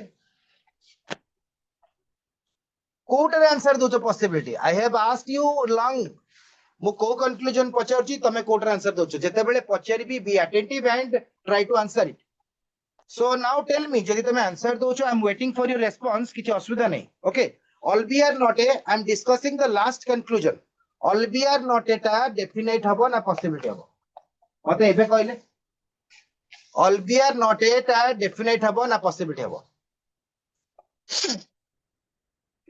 कोटरे आंसर दोचो possibility I have asked you long मु को कंक्लूजन पचारछि तमे कोटरे आंसर दोचो जेते बेले पचारिबी be attentive and try to answer it so now tell me जदि तमे आंसर दोचो I am waiting for your response किछि असुविधा नै okay all B are not A I am discussing the last conclusion all B are not एटा definite हबो ना possibility हबो मते एबे कहले ऑल बी आर नॉट एटा डेफिनेट हबो ना पॉसिबिलिटी हबो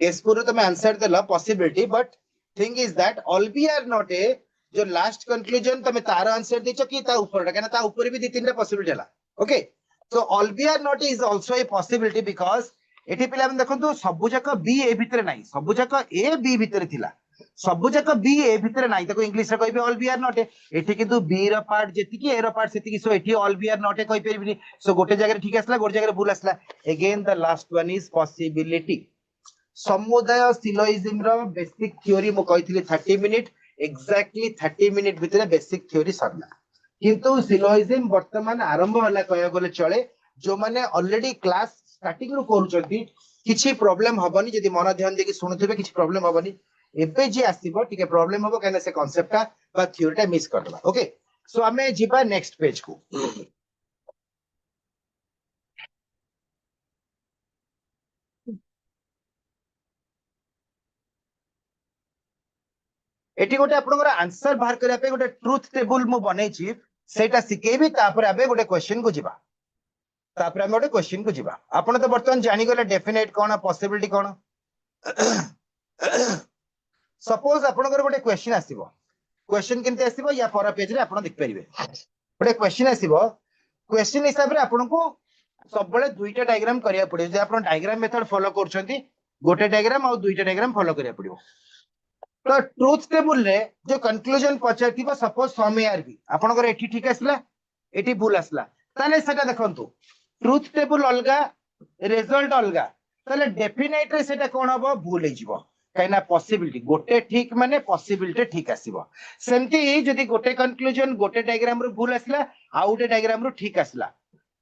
केसपुर तमे आंसर देला possibility but thing is that all B are not A जो लास्ट कंक्लूजन तमे तार आंसर देचो कि ता ऊपर केना ता ऊपर भी दी तीनटा पॉसिबिलिटी हला okay so all B are not is also a possibility because एठी पिला हम देखंतु सबु जाक बी ए भितरे नाही सबु जाक ए बी भितरे थिला सबु जाक बी ए भितरे नाही ताको इंग्लिश रे कहबे all B are not A एठी किंतु बी रो पार्ट जेति कि ए रो पार्ट सेति कि सो एठी all B are not A कहि परिबिनी सो गोटे जगह ठीक आसला गोटे जगह भूल आसला again the last one is possibility समुदाय सिलोइज्म रो बेसिक थ्योरी मु कहिथिली 30 मिनिट एक्जेक्टली 30 मिनिट भितरे बेसिक थ्योरी सरला किंतु सिलोइज्म वर्तमान आरंभ होला कहया गले चले जो माने ऑलरेडी क्लास स्टार्टिंग रो करूचंती किछि प्रॉब्लम हबनी जदि मन ध्यान देकी सुनुथिबे किछि प्रॉब्लम हबनी एबे जे आसीबो टिके प्रॉब्लम हबो कने से कांसेप्टटा बा थ्योरीटा मिस करदबा ओके सो हमें जिबा नेक्स्ट पेज को एटी गोटे आपनकर आंसर बाहर करिया पे गोटे ट्रुथ टेबल मु बनेछि सेटा सिकेबी तापर आबे गोटे क्वेश्चन को जिबा तापर हम गोटे क्वेश्चन को जिबा आपण तो वर्तमान जानि गले डेफिनेट कोन पॉसिबिलिटी कोन सपोज आपनकर गोटे क्वेश्चन आसीबो क्वेश्चन केनते आसीबो या पर पेज रे आपण देख परिबे गोटे क्वेश्चन आसीबो क्वेश्चन हिसाब रे आपण को सब बळे दुईटा डायग्राम करिया पड़े जे आपण डायग्राम मेथड फॉलो करछंती गोटे डायग्राम और दुईटा डायग्राम फॉलो करिया पड़िबो तो ट्रुथ टेबल रे जो कंक्लूजन पचारथिबो सपोज सम एआर बी आपनकर एठी ठीक आसला एठी भूल आसला ताने सेटा देखंतु ट्रुथ टेबल अलगा रिजल्ट अलगा ताले डेफिनेट रे सेटा कोन हबो भूल हे जिवो कहिना पॉसिबिलिटी गोटे ठीक माने पॉसिबिलिटी ठीक आसीबो सेमती जदी गोटे कंक्लूजन गोटे डायग्राम रो भूल आसला आ गोटे डायग्राम रो ठीक आसला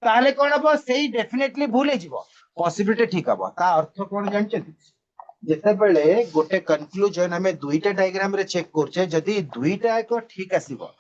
ताले कोन हबो सेही डेफिनेटली भूल हे जिवो पॉसिबिलिटी ठीक हबो ता अर्थ कोन जानछथि जेते बेले गोटे कंक्लूजन हमें दुईटा डायग्राम रे चेक करछे जदी दुईटा को ठीक आसीबो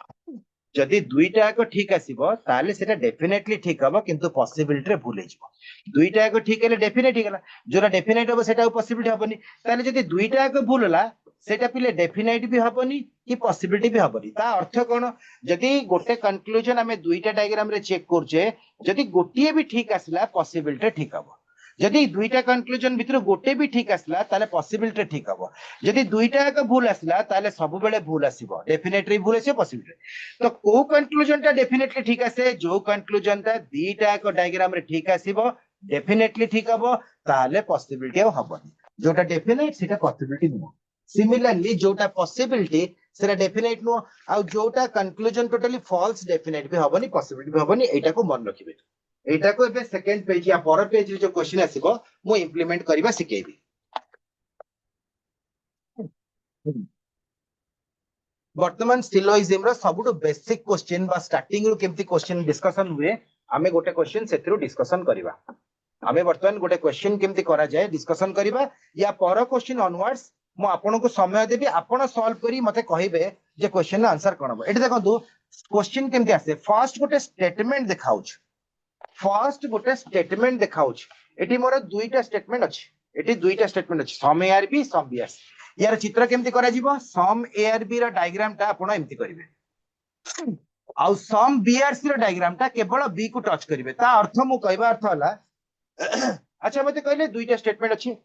जदि दुईटा एक ठीक आसीबो ताले सेटा डेफिनेटली ठीक हबो किंतु पॉसिबिलिटी रे भूल हे जिवो दुईटा एक ठीक हेले डेफिनेट हिगला जोरा डेफिनेट हबो सेटा पॉसिबिलिटी हबनी ताले जदि दुईटा एक भूल होला सेटा पिले डेफिनेट भी हबनी कि पॉसिबिलिटी भी हबनी ता अर्थ कोन जदि गोटे कंक्लूजन हमें दुईटा डायग्राम रे चेक करछे जदि गोटिए भी ठीक आसला पॉसिबिलिटी ठीक हबो जदि दुईटा कंक्लूजन भितर गोटे भी ठीक आसला ताले पॉसिबिलिटी ठीक हबो जदि दुईटा एक भूल आसला ताले सब बेले भूल आसीबो डेफिनेटली भूल आसीबो पॉसिबिलिटी तो को कंक्लूजन टा डेफिनेटली ठीक आसे जो कंक्लूजन ता दुईटा एक डायग्राम रे ठीक आसीबो डेफिनेटली ठीक हबो ताले पॉसिबिलिटी हबनी जोटा डेफिनेट सेटा पॉसिबिलिटी नुह सिमिलरली जोटा पॉसिबिलिटी सेटा डेफिनेट नुह आ जोटा कंक्लूजन टोटली फॉल्स डेफिनेट भी हबनी पॉसिबिलिटी भी हबनी एटा को मन रखिबे एटा को एबे सेकंड पेज या पर पेज रे जो क्वेश्चन आसीबो मु इंप्लीमेंट करबा सिकेबी वर्तमान सिलोइज्म रो सबुटो बेसिक क्वेश्चन बा स्टार्टिंग रो केमती क्वेश्चन डिस्कशन हुए आमे गोटे क्वेश्चन सेथिरो डिस्कशन करबा आमे वर्तमान गोटे क्वेश्चन केमती करा जाय डिस्कशन करबा या पर क्वेश्चन ऑनवर्ड्स मु आपन को समय देबी आपन सॉल्व करी मते कहिबे जे क्वेश्चन नो आंसर कोन हो एठी देखंतु क्वेश्चन केमती आसे फर्स्ट गोटे स्टेटमेंट देखाउछ फर्स्ट गोटे स्टेटमेंट देखाउछ एठी मोर दुईटा स्टेटमेंट अछि एठी दुईटा स्टेटमेंट अछि सम एआरबी सम बीआरसी यार चित्र केमती करा जिवो सम एआरबी रो डायग्राम टा आपण एमती करिवे आ सम बीआरसी रो डायग्राम टा केवल बी को टच करिवे ता अर्थ मु कहबा अर्थ हला अच्छा मते कहले दुईटा स्टेटमेंट अछि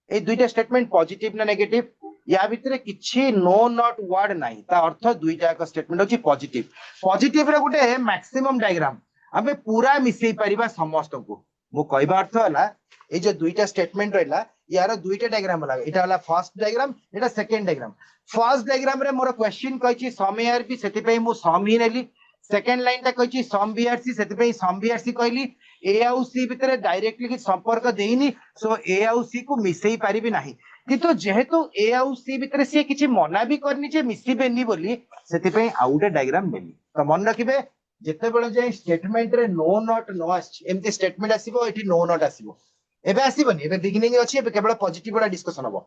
ए दुईटा स्टेटमेंट पॉजिटिव ना नेगेटिव या भितरे किछि नो नॉट वर्ड नाही ता अर्थ दुईटा का स्टेटमेंट अछि पॉजिटिव पॉजिटिव रे गुटे मैक्सिमम डायग्राम आमे पूरा मिसई परिबा समस्त को मु कहबा अर्थ हला ए जो दुईटा स्टेटमेंट रहला यार दुईटा डायग्राम हला एटा हला फर्स्ट डायग्राम एटा सेकंड डायग्राम फर्स्ट डायग्राम रे मोर क्वेश्चन कहछि सम एआरबी सेति पई मु सम ही नेली सेकंड लाइन टा कहछि सम बीआरसी सेति पई सम बीआरसी कहली ए आउ सी भितरे डायरेक्टली कि संपर्क देइनी सो ए आउ सी को मिसई पारिबी नाही किंतु जेहेतु ए आउ सी भितरे से किछि मना भी करनी जे मिसिबेनी बोली सेति पई आउटे डायग्राम देली तो मन रखिबे जेते बेले जे स्टेटमेंट रे नो नॉट नो आछ एमती स्टेटमेंट आसीबो एठी नो नॉट आसीबो एबे आसीबनी एबे बिगिनिंग अछि एबे केवल पॉजिटिव वाला डिस्कशन हबो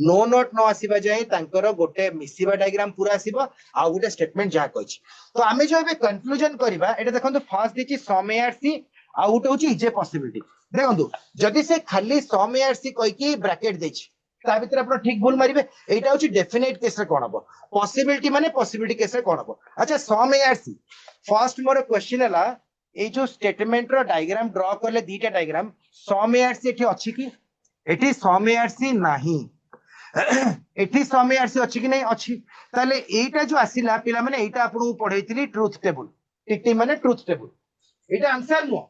नो नॉट नो आसीबा जाय तांकर गोटे मिसिबा डायग्राम पूरा आसीबो आ गोटे स्टेटमेंट जा कहछि तो आमे जो एबे कंक्लूजन करबा एटा देखंतु फर्स्ट दिछि सम एआरसी आ उट होछि जे पॉसिबिलिटी देखंतु जदि से खाली सम एआरसी कहि कि ब्रैकेट देछि ता भितर आपण ठीक भूल मारिबे एटा होछि डेफिनेट केस रे कोन हबो पॉसिबिलिटी माने पॉसिबिलिटी केस रे कोन हबो अच्छा सम एआरसी फर्स्ट मोर क्वेश्चन हला ए जो स्टेटमेंट रो डायग्राम ड्रा करले दीटा डायग्राम सम एआरसी एठी अछि कि एठी सम एआरसी नाही एठी सम एआरसी अछि कि नै अछि ताले एटा जो आसिला पिला माने एटा आपन पढैतिली ट्रुथ टेबल टिकटी माने ट्रुथ टेबल एटा आंसर नो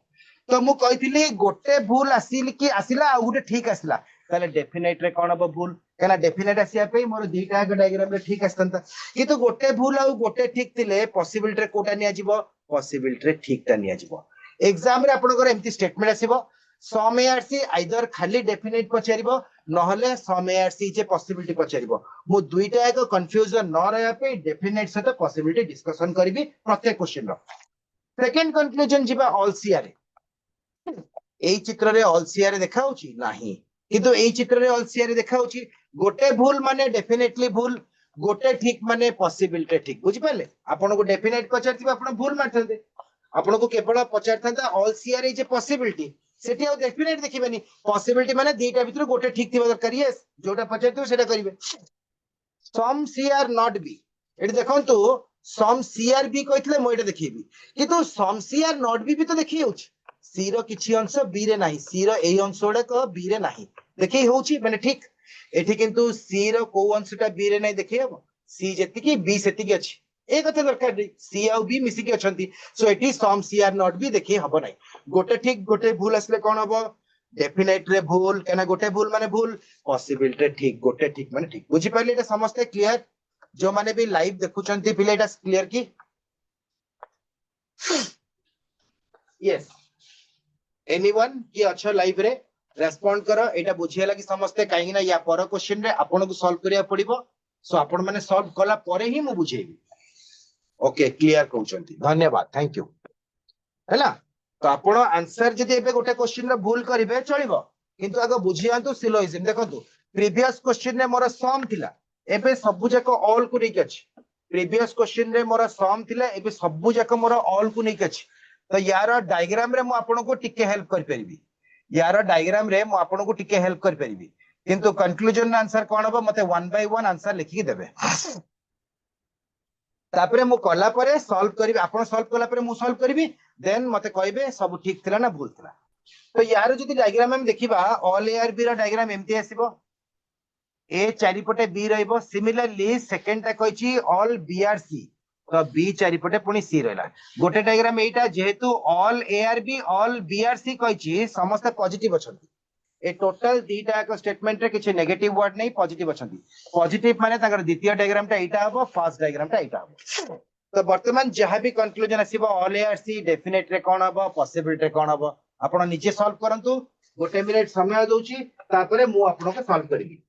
तो मु कहितिली गोटे भूल आसिल कि आसिला आ गोटे ठीक आसिला ताले डेफिनेट रे कोन हबो भूल केना डेफिनेट आसिया पे मोर दीटा डायग्राम रे ठीक आस्तंता किंतु गोटे भूल आ गोटे ठीक थिले पॉसिबिलिटी रे कोटा निया जिवो पॉसिबिलिटी रे ठीक ता निया जिवो एग्जाम रे आपनकर एम्ति स्टेटमेंट आसीबो सम एआरसी आइदर खाली डेफिनेट पचारिबो नहले सम एआरसी जे पॉसिबिलिटी पचारिबो मु दुईटा एक कंफ्यूजन न रहया पे डेफिनेट से तो पॉसिबिलिटी डिस्कशन करबी प्रत्येक क्वेश्चन रो सेकंड कंक्लूजन जिबा ऑल सीआर एई चित्र रे ऑल सीआर देखा होची नाही किंतु एई चित्र रे ऑल सीआर देखा होची गोटे भूल माने डेफिनेटली भूल गोटे ठीक माने पॉसिबिलिटी ठीक बुझि पाले आपन को डेफिनेट पचारथिबा आपन भूल मारथांते आपन को केवल पचारथांता ऑल सीआर जे पॉसिबिलिटी सेठी आ डेफिनेट देखिबेनी पॉसिबिलिटी माने दीटा भितर गोटे ठीक थिबा दरकार यस जोटा पचारथिबो सेटा करिवे सम सीआर नॉट बी एठी देखंतु सम सीआर बी कहितले म एटा देखिबी किंतु सम सीआर नॉट बी भी तो देखि होछ सी रो किछि अंश बी रे नाही सी रो एई अंशोडा को बी रे नाही देखि होछि माने ठीक एठी किंतु सी रो को अंशटा बी रे नाही देखि हबो सी जेति की बी सेति की अछि ए कथा दरकार नै सी आ बी मिसी की अछंती सो एठी सम सीआर नॉट बी देखि हबो नाही गोटे ठीक गोटे भूल असले कोन हबो डेफिनेट रे भूल केना गोटे भूल माने भूल पॉसिबिलिटी ठीक गोटे ठीक माने ठीक बुझि पाइले एटा समस्त क्लियर जो माने भी लाइव देखुचंती पिले एटा क्लियर की यस एनीवन की अच्छा लाइव रे रेस्पोंड करो एटा बुझिया लगी समस्ते कहीं ना या पर क्वेश्चन रे आपन को सॉल्व करिया पड़िबो सो आपन माने सॉल्व कला परे ही मु बुझेबी ओके क्लियर कहउचंती धन्यवाद थैंक यू हैला तो आपण आंसर जदि एबे गोटे क्वेश्चन रे भूल करिवे चलिबो किंतु आगो बुझियांतु सिलोइज्म देखंतु प्रीवियस क्वेश्चन रे मोर सम थिला एबे सबु जाक ऑल को नेक अछि प्रीवियस क्वेश्चन रे मोर सम थिला एबे सबु जाक मोर ऑल को नेक अछि तो यार डायग्राम रे मु आपण को टिके हेल्प कर परिबी यार डायग्राम रे मु आपण को टिके हेल्प कर परिबी किंतु कंक्लूजन आंसर कोन हो मते 1 बाय 1 आंसर लिखि के देबे तापरे मु कला परे सॉल्व करिबी आपण सॉल्व कला परे मु सॉल्व करिबी देन मते कहबे सब ठीक थिला ना भूल थिला तो यार जदि डायग्राम हम देखिबा ऑल एआर बी रो डायग्राम एमती आसीबो ए चारिपटे बी रहइबो सिमिलरली सेकंड टा कहछि ऑल बीआरसी तो बी चारिपटे पुनी सी रहला गोटे डायग्राम एटा जेहेतु ऑल एआरबी ऑल बीआरसी कहछि समस्त पॉजिटिव अछंती ए टोटल दीटा एक स्टेटमेंट रे किछ नेगेटिव वर्ड नहीं पॉजिटिव अछंती पॉजिटिव माने ताकर द्वितीय डायग्राम टा एटा हबो फर्स्ट डायग्राम टा एटा हबो तो वर्तमान जहां भी कंक्लूजन आसीबो ऑल एआरसी डेफिनेट रे कोन हबो पॉसिबिलिटी रे कोन हबो आपण निजे सॉल्व करंतु गोटे मिनिट समय दउची तापरे मु आपण को सॉल्व करिबी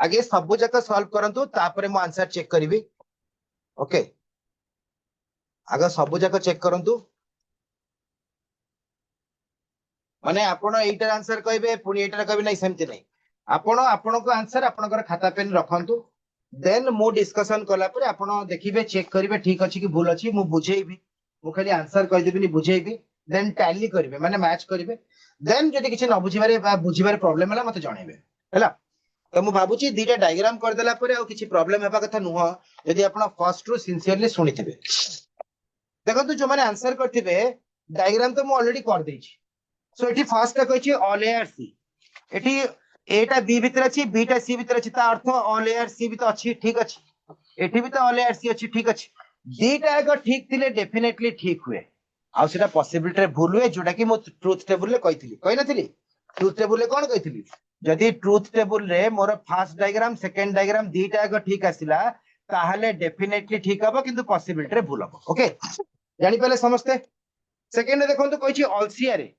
आगे सब जक सॉल्व करंतु तापरे मु आंसर चेक करिवि ओके आगे सब जक चेक करंतु माने आपण एटार आंसर कहबे पुनी एटार कहबे नै सेमति नै आपण आपण को आंसर आपनकर खाता पेन रखंतु देन मु डिस्कशन कला पर आपण देखिबे चेक करिवे ठीक अछि कि भूल अछि मु बुझेइबी मु खाली आंसर कहि देबिनी बुझेइबी देन टैली करिवे माने मैच करिवे देन जदि किछि न बुझिबारे बा बुझिबारे प्रॉब्लम हला मते जणेबे हला तो मु भाबुची दीटा डायग्राम कर देला परे और किछि प्रॉब्लम हेबा कथा नुह यदि आपण फर्स्ट रो सिंसियरली सुनिथिबे देखंतु जो माने आंसर करथिबे डायग्राम तो मु ऑलरेडी कर देछि सो एठी फर्स्ट टा कहछि ऑल एआर सी एठी एटा बी भीतर अछि बीटा सी भीतर अछि ता अर्थ ऑल एआर सी भी तो अछि ठीक अछि एठी भी तो ऑल एआर सी अछि ठीक अछि दीटा एक ठीक थिले डेफिनेटली ठीक हुए आ सेटा पॉसिबिलिटी रे भूल हुए जोटा कि मु ट्रुथ टेबल रे कहिथिली कहि नथिली ट्रुथ टेबल रे कोन कहिथिली जदि ट्रुथ टेबल रे more first diagram second diagram दीटा एक ठीक आसिला ताहले डेफिनेटली ठीक हबो किंतु पॉसिबिलिटी रे भूल हबो ओके जानि पले समझते सेकंड देखंतु कहिछि ऑल सी रे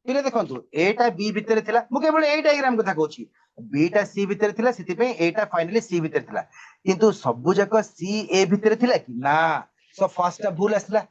पिले देखंतु एटा बी भीतर थिला मु केवल ए डायग्राम कथा कहछि बीटा सी भीतर थिला सेति पे एटा फाइनली सी भीतर थिला किंतु सबु जक सी ए भीतर थिला कि ना सो फर्स्ट टा भूल आसला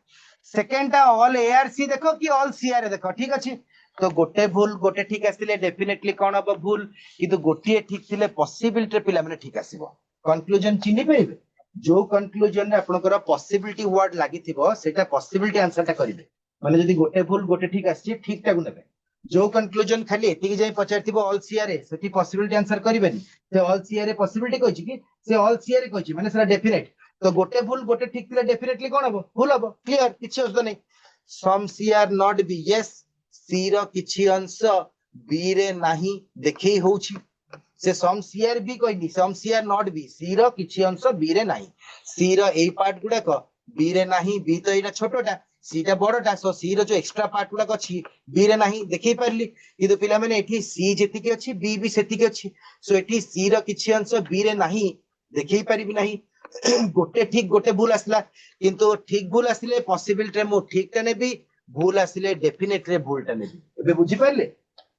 सेकंड टा ऑल एआर सी देखो कि ऑल सी आर देखो ठीक अछि तो गोटे भूल गोटे ठीक आसिले डेफिनेटली कोन हबो भूल किंतु गोटे ठीक थिले पॉसिबिलिटी पिला माने ठीक आसीबो कंक्लूजन चिनि परिबे जो कंक्लूजन रे आपनकर पॉसिबिलिटी वर्ड लागिथिबो सेटा पॉसिबिलिटी आंसर टा करिवे माने जदि गोटे भूल गोटे ठीक आछि ठीक टा गुनेबे जो कंक्लूजन खाली एतिकी जाय पचारथिबो ऑल सीआर सेठी पॉसिबिलिटी आंसर करिवेनी से ऑल सीआर पॉसिबिलिटी कहछि कि से ऑल सीआर कहछि माने सेटा डेफिनेट तो गोटे भूल गोटे ठीक थिले डेफिनेटली कोन हबो भूल हबो क्लियर किछि असद नै सम सीआर नॉट बी यस सी रो किछि अंश बी रे नाही देखै होछि से सम सीआर बी कहनी सम सीआर नॉट बी सी रो किछि अंश बी रे नाही सी रो एई पार्ट गुडा को बी रे नाही बी तो एटा छोटोटा सीटा बड़टा सो सी रो जो एक्स्ट्रा पार्ट गुडा अछि बी रे नाही देखै परली किदु पिला माने एठी सी जेति के अछि बी भी सेति के अछि सो एठी सी रो किछि अंश बी रे नाही देखै परिबि नाही गोटे ठीक गोटे भूल आसला किंतु ठीक भूल आसिले पॉसिबिलिटी रे मु ठीक टा नेबी भूल आसिले डेफिनेटली रे भूल टा नेबी एबे बुझि पारले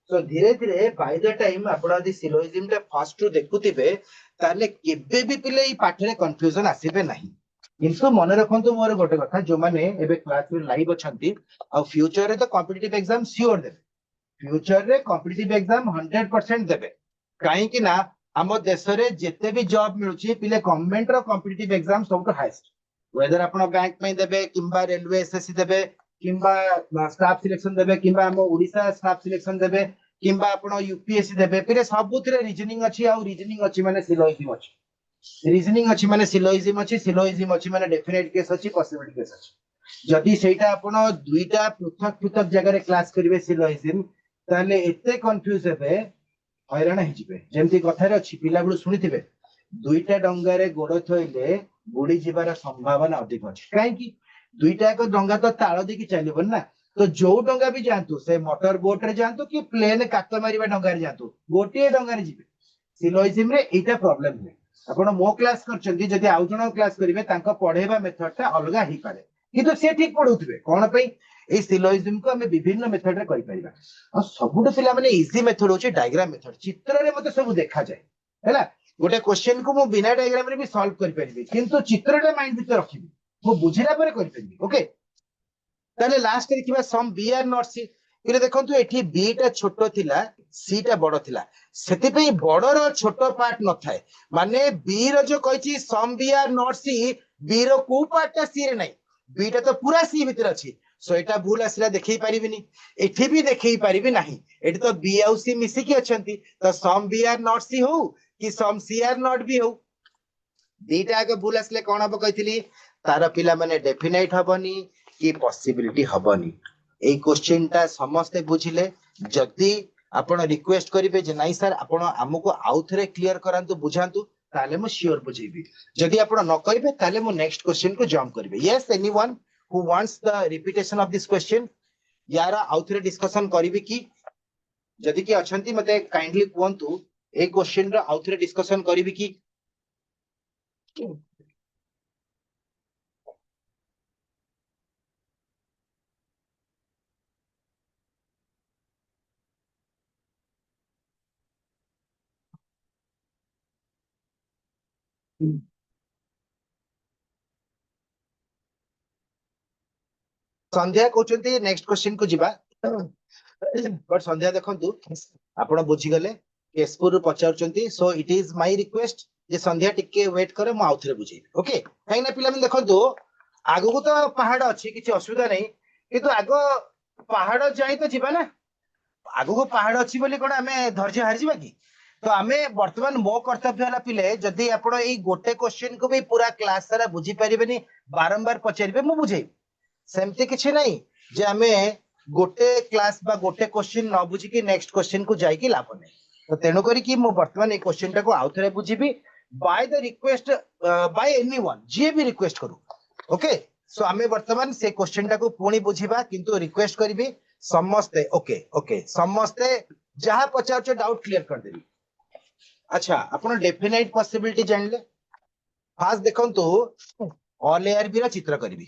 सो धीरे धीरे बाय द टाइम आपण यदि सिलोजिज्म टा फर्स्ट रू देखुतिबे ताले केबे भी पिले ई पाठ रे कंफ्यूजन आसीबे नाही किंतु मन रखंतु मोर गोटे कथा जो माने एबे क्लास रे लाइव अछंती आ फ्यूचर रे तो कॉम्पिटिटिव एग्जाम श्योर देबे फ्यूचर रे कॉम्पिटिटिव एग्जाम 100% देबे काहे कि ना हम देश रे जेते भी जॉब मिलुची पिले गवर्नमेंट रो कॉम्पिटिटिव एग्जाम सबटु हाईएस्ट वेदर आपण बैंक में देबे किंबा रेलवे एसएससी देबे किंबा स्टाफ सिलेक्शन देबे किंबा हम ओडिशा स्टाफ सिलेक्शन देबे किंबा आपण यूपीएससी देबे फिर सबुथिरे रीजनिंग अछि आ रीजनिंग अछि माने सिलोइजिम अछि रीजनिंग अछि माने सिलोइजिम अछि माने डेफिनेट केस अछि पॉसिबल केस अछि जदि सेटा आपण दुईटा पृथक पृथक जगह रे क्लास करिवे सिलोइजिम ताले एते कंफ्यूज हेबे हैरान हे जिवे जेमति कथारे अछि पिला बेलु सुनिथिबे दुईटा डंगारे गोड़ थइले बुड़ी जिबार संभावना अधिक अछि काहे कि दुईटा एक डंगा तो ताଳ ଦେଇକି ଚାଲିବ ନା तो जो डंगा भी जातु से मोटर बोट रे जातु कि प्लेन कात मारिबा डंगा रे जातु गोटे डंगा रे जिवे सिलोइजिम रे एटा प्रॉब्लम है आपण मो क्लास करचंदी जदि आउ जण क्लास करिवे तांका पढेबा मेथड ता अलगा ही पारे किंतु से ठीक पढौथिबे कोन पई ए सिलोइजिम को हमें विभिन्न मेथड रे करि परिबा आ सबुठ पिला माने इजी मेथड होचे डायग्राम मेथड चित्र रे मते सब देखा जाय हैला गोटे क्वेश्चन को मु बिना डायग्राम रे भी सॉल्व करि परिबे किंतु चित्र रे माइंड भीतर रखिबी मु बुझिला परे करि परिबी ओके ताले लास्ट देखिबा सम बी आर नॉट सी इले देखंतु एठी बी टा छोटो थिला सी टा बड़ थिला सेति पई बड़र छोटो पार्ट न थाए माने बी रो जो कहिची some B are not C B रो को पार्ट टा सी रे नाही बी टा तो पूरा सी भीतर अछि सो एटा भूल आसिला देखै परिबिनी एठी भी देखै परिबि नाही एठी तो बी आउ सी मिसी की अछंती तो सम बी आर नॉट सी हो कि सम सी आर नॉट बी हो दीटा आगे भूल आसले कोन हबो कहितली तार पिला माने डेफिनेट हबनी कि पॉसिबिलिटी हबनी ए क्वेश्चन ता समस्त बुझिले जदी आपण रिक्वेस्ट करिवे जे नाही सर आपण हमको आउथरे क्लियर करांतु बुझांतु ताले मु श्योर बुझेबी जदी आपण न करिवे ताले मु नेक्स्ट क्वेश्चन को जंप करिवे yes anyone who wants the repetition of this question यार आउथरे डिस्कशन करिवे कि जदी कि अछंती मते काइंडली कोंतु ए क्वेश्चन रा आउथरे डिस्कशन करिवे कि संध्या कहते नेक्स्ट क्वेश्चन को जीवा बट संध्या देखंतु आपण बुझी गले केसपुर रु पचारचंती so it is my request जे संध्या टिके वेट करे मु आउथरे बुझेबी ओके काई ना पिला मन देखंतु आगु को तो पहाड़ अछि किछि असुविधा नै किंतु आगो पहाड़ जाई तो जीवा ना आगु को पहाड़ अछि बोली कोन हमें धैर्य हार जीवा की तो आमे वर्तमान मो कर्तव्य हला पिले जदी आपण एई गोटे क्वेश्चन को भी पूरा क्लास सारा बुझी परिबेनी बारंबार पचारिबे मु बुझेबी सेमती किछि नै जे हमें गोटे क्लास बा गोटे क्वेश्चन न बुझी कि नेक्स्ट क्वेश्चन को जाई कि लाभ नै तो तेनो करी कि मु वर्तमान ए क्वेश्चन टा को आउथरे बुझीबी by the request by anyone जे भी रिक्वेस्ट करू ओके सो हमें वर्तमान से क्वेश्चन टा को पुणी बुझीबा किंतु रिक्वेस्ट करबी समस्ते ओके ओके समस्ते जहां पचारछ डाउट क्लियर कर देबी अच्छा आपण डेफिनेट पॉसिबिलिटी जानले फास्ट देखंतु ऑल एआर बी रा चित्र करबी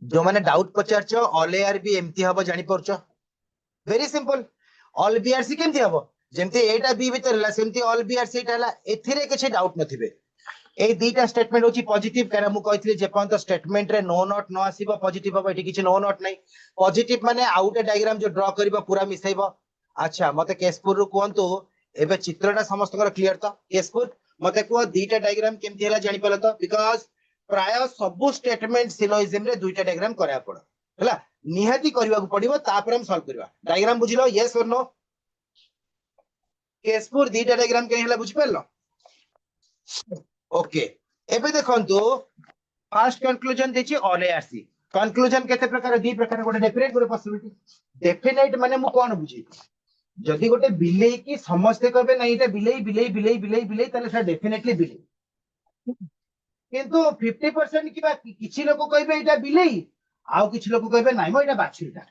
जो माने डाउट पचारछ ऑल एआर बी एमती हबो जानि परछ वेरी सिंपल ऑल बीआरसी केमती हबो जेमती एटा बी भीतर हला सेमती ऑल बीआरसी एटा हला एथिरे किछि डाउट नथिबे ए दीटा स्टेटमेंट होची पॉजिटिव कारण मु कहितले जे पंत स्टेटमेंट रे नो नॉट नो आसीबो पॉजिटिव हबो एठी किछि नो नॉट नै पॉजिटिव माने आउट डायग्राम जो ड्रा करबो पूरा मिसाइबो अच्छा मते केसपुर रु कोंतु एबे चित्रटा समस्तकर क्लियर तो केसपुर मते को दीटा डायग्राम केमती हला जानि परल तो बिकॉज़ प्राय सब स्टेटमेंट सिलोइजिम रे दुईटा डायग्राम करा पड़ो हला निहाती करबा को पड़िबो तापर हम सॉल्व करबा डायग्राम बुझिलो यस और नो केसपुर दीटा डायग्राम के हला बुझि परलो ओके एबे देखंतु फर्स्ट कंक्लूजन देछि ऑल एआरसी कंक्लूजन केते प्रकार दी प्रकार गोटे डेफिनेट गोटे पॉसिबिलिटी डेफिनेट माने मु कोन बुझी जदि गोटे बिलेई की समस्त कहबे नै एटा बिलेई बिलेई बिलेई बिलेई बिलेई ताले से डेफिनेटली बिलेई किंतु 50% किबा किछि लोक कहबे एटा बिलेई आउ किछि लोक कहबे नै मो एटा बाछुरीटा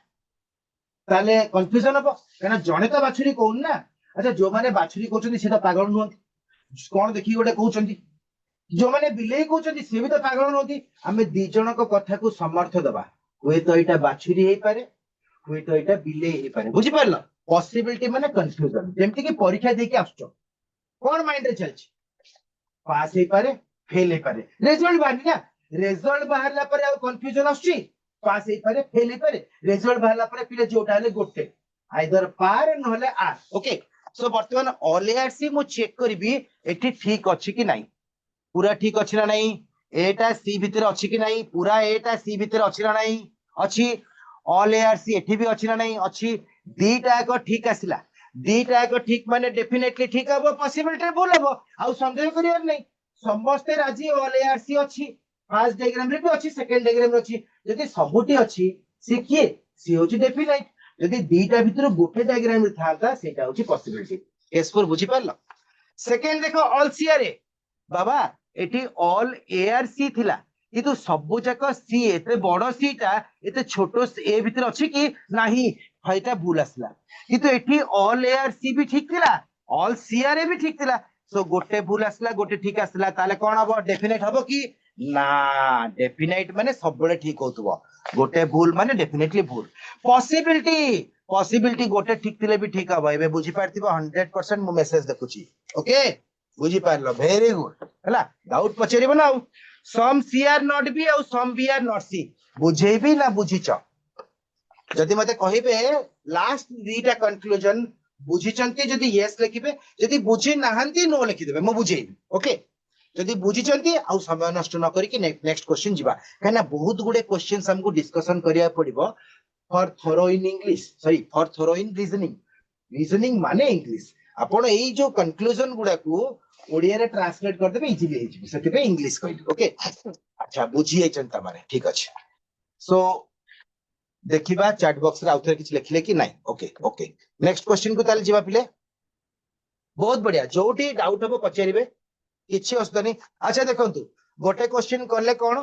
ताले कंफ्यूजन हबो काना जणे तो बाछुरी कोन ना अच्छा जो माने बाछुरी कहउछन्ती से तो पागल नहुंती कोन देखि गोटे कहउछन्ती जो माने बिलेई कहउछन्ती से भी तो पागल नहुंती हमें दी जण को कथा को समर्थ दबा होय तो एटा बाछुरी हेई पारे होय तो एटा बिलेई हेई पारे बुझि परलो पॉसिबिलिटी माने कंफ्यूजन जेमति कि परीक्षा देके आछो कोन माइंड रे चलछि पास हेई पारे फेल हेई पारे रिजल्ट बाहरी ना रिजल्ट बाहरला परे आ कंफ्यूजन आछी पास हेई पारे फेल हेई पारे रिजल्ट बाहरला परे पिले जोटा हले गोटे आइदर पार नहले आर ओके सो वर्तमान ऑल एआरसी मु चेक करबी एठी ठीक अछि कि नाही पूरा ठीक अछि ना नाही एटा सी भितर अछि कि नहीं पूरा एटा सी भितर अछि ना नहीं अछि ऑल ए आर सी एठी भी अछि ना नहीं अछि दीटा एक ठीक आसिला दीटा एक ठीक माने डेफिनेटली ठीक हबो पॉसिबिलिटी भूल हबो आ संदेह करियर नहीं समस्त राजी ऑल ए आर सी अछि फर्स्ट डायग्राम रे भी अछि सेकंड डायग्राम रे अछि जदि सबुटी अछि से किए सी होची डेफिनेट जदि दीटा भितर गोटे डायग्राम रे थाता सेटा होची पॉसिबिलिटी केस फोर बुझी पारलो सेकंड देखो ऑल सीआर ए बाबा एटी ऑल एआर सी थिला किंतु सबु जाक सी एते बड़ सी टा एते छोटो ए भितर अछि कि नाही हयटा भूल आसला किंतु एटी ऑल एआर सी भी ठीक थिला ऑल सीआर ए भी ठीक थिला सो गोटे भूल आसला गोटे ठीक आसला ताले कोन हबो डेफिनेट हबो कि ना डेफिनेट माने सब बळे ठीक होतबो गोटे भूल माने डेफिनेटली भूल पॉसिबिलिटी पॉसिबिलिटी गोटे ठीक थिले भी ठीक हबो एबे बुझी पारथिबो 100% मु मेसेज देखुची ओके बुझी पारलो वेरी गुड हला डाउट पचेरिबो ना सम सी आर नॉट बी और सम बी आर नॉट सी बुझेबी ना बुझिच जदि मते कहिबे लास्ट दीटा कंक्लूजन बुझिचंती जदि यस लिखिबे जदि बुझी नाहंती नो लिखिदेबे मु बुझेबी ओके जदि बुझिचंती आ समय नष्ट न करिकि नेक्स्ट क्वेश्चन जिबा कहना बहुत गुडे क्वेश्चंस हमको डिस्कशन करिया पड़िबो for thorough in English sorry for thorough in reasoning reasoning माने इंग्लिश आपण एई जो कंक्लूजन गुडा को ओडिया रे ट्रांसलेट कर देबे इजीली हे जिवो सेति पे इंग्लिश कहली ओके अच्छा बुझी चंता माने ठीक अछि सो देखिबा चैट बॉक्स रे आउथरे किछ लिखले कि नाही ओके ओके नेक्स्ट क्वेश्चन को ताले जिबा पिले बहुत बढ़िया जोटी डाउट हबो पचारिबे किछि असुविधा नहीं अच्छा देखंतु गोटे क्वेश्चन करले कोन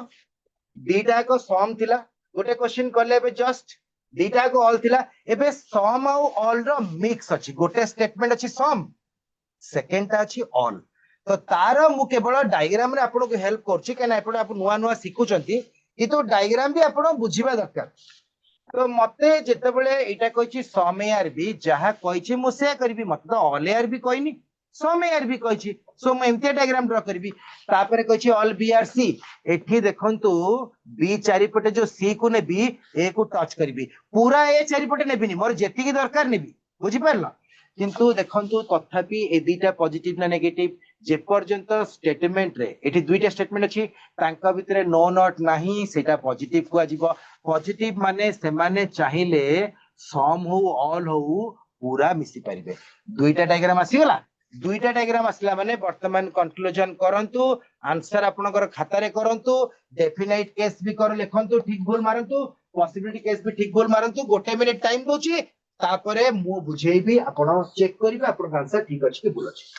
दीटा को सम थिला गोटे क्वेश्चन करले एबे जस्ट दीटा को ऑल थिला एबे सम और ऑल रो मिक्स अछि गोटे स्टेटमेंट अछि सम सेकेंड टा अछि ऑल तो तार मु केवल डायग्राम रे आपन को हेल्प करछि केना आपन आप नुवा नुवा सिखुचंती किंतु डायग्राम भी आपन बुझिबा दरकार तो मते जेते बेले एटा कहिछि सम एआर भी जहा कहिछि मु से करबी मते तो ऑल एआर भी कहनी सम एआर भी कहिछि सो मु एमते डायग्राम ड्रा करबी तापर कहिछि ऑल बी आर सी एठी देखंतु बी चारि पटे जो सी को नेबी ए को टच करबी पूरा ए चारि पटे नेबिनी मोर जेति की दरकार नेबी बुझि पारला किंतु देखंतु तथापि ए दुईटा पॉजिटिव ना नेगेटिव जे पर्यंत स्टेटमेंट रे एठी दुईटा स्टेटमेंट अछि तांका भितरे नो नॉट नाही सेटा पॉजिटिव को आजिबो पॉजिटिव माने से माने चाहिले सम हो ऑल हो पूरा मिसी परिबे दुईटा डायग्राम आसीगला दुईटा डायग्राम आसला माने वर्तमान कंक्लूजन करंतु आंसर आपनकर खाता रे करंतु डेफिनाइट केस भी कर लिखंतु ठीक भूल मारंतु पॉसिबिलिटी केस भी ठीक भूल मारंतु गोटे मिनिट टाइम दोची तापरे मु बुझेइबी आपण चेक करिबे आपण आंसर ठीक अछि कि भूल अछि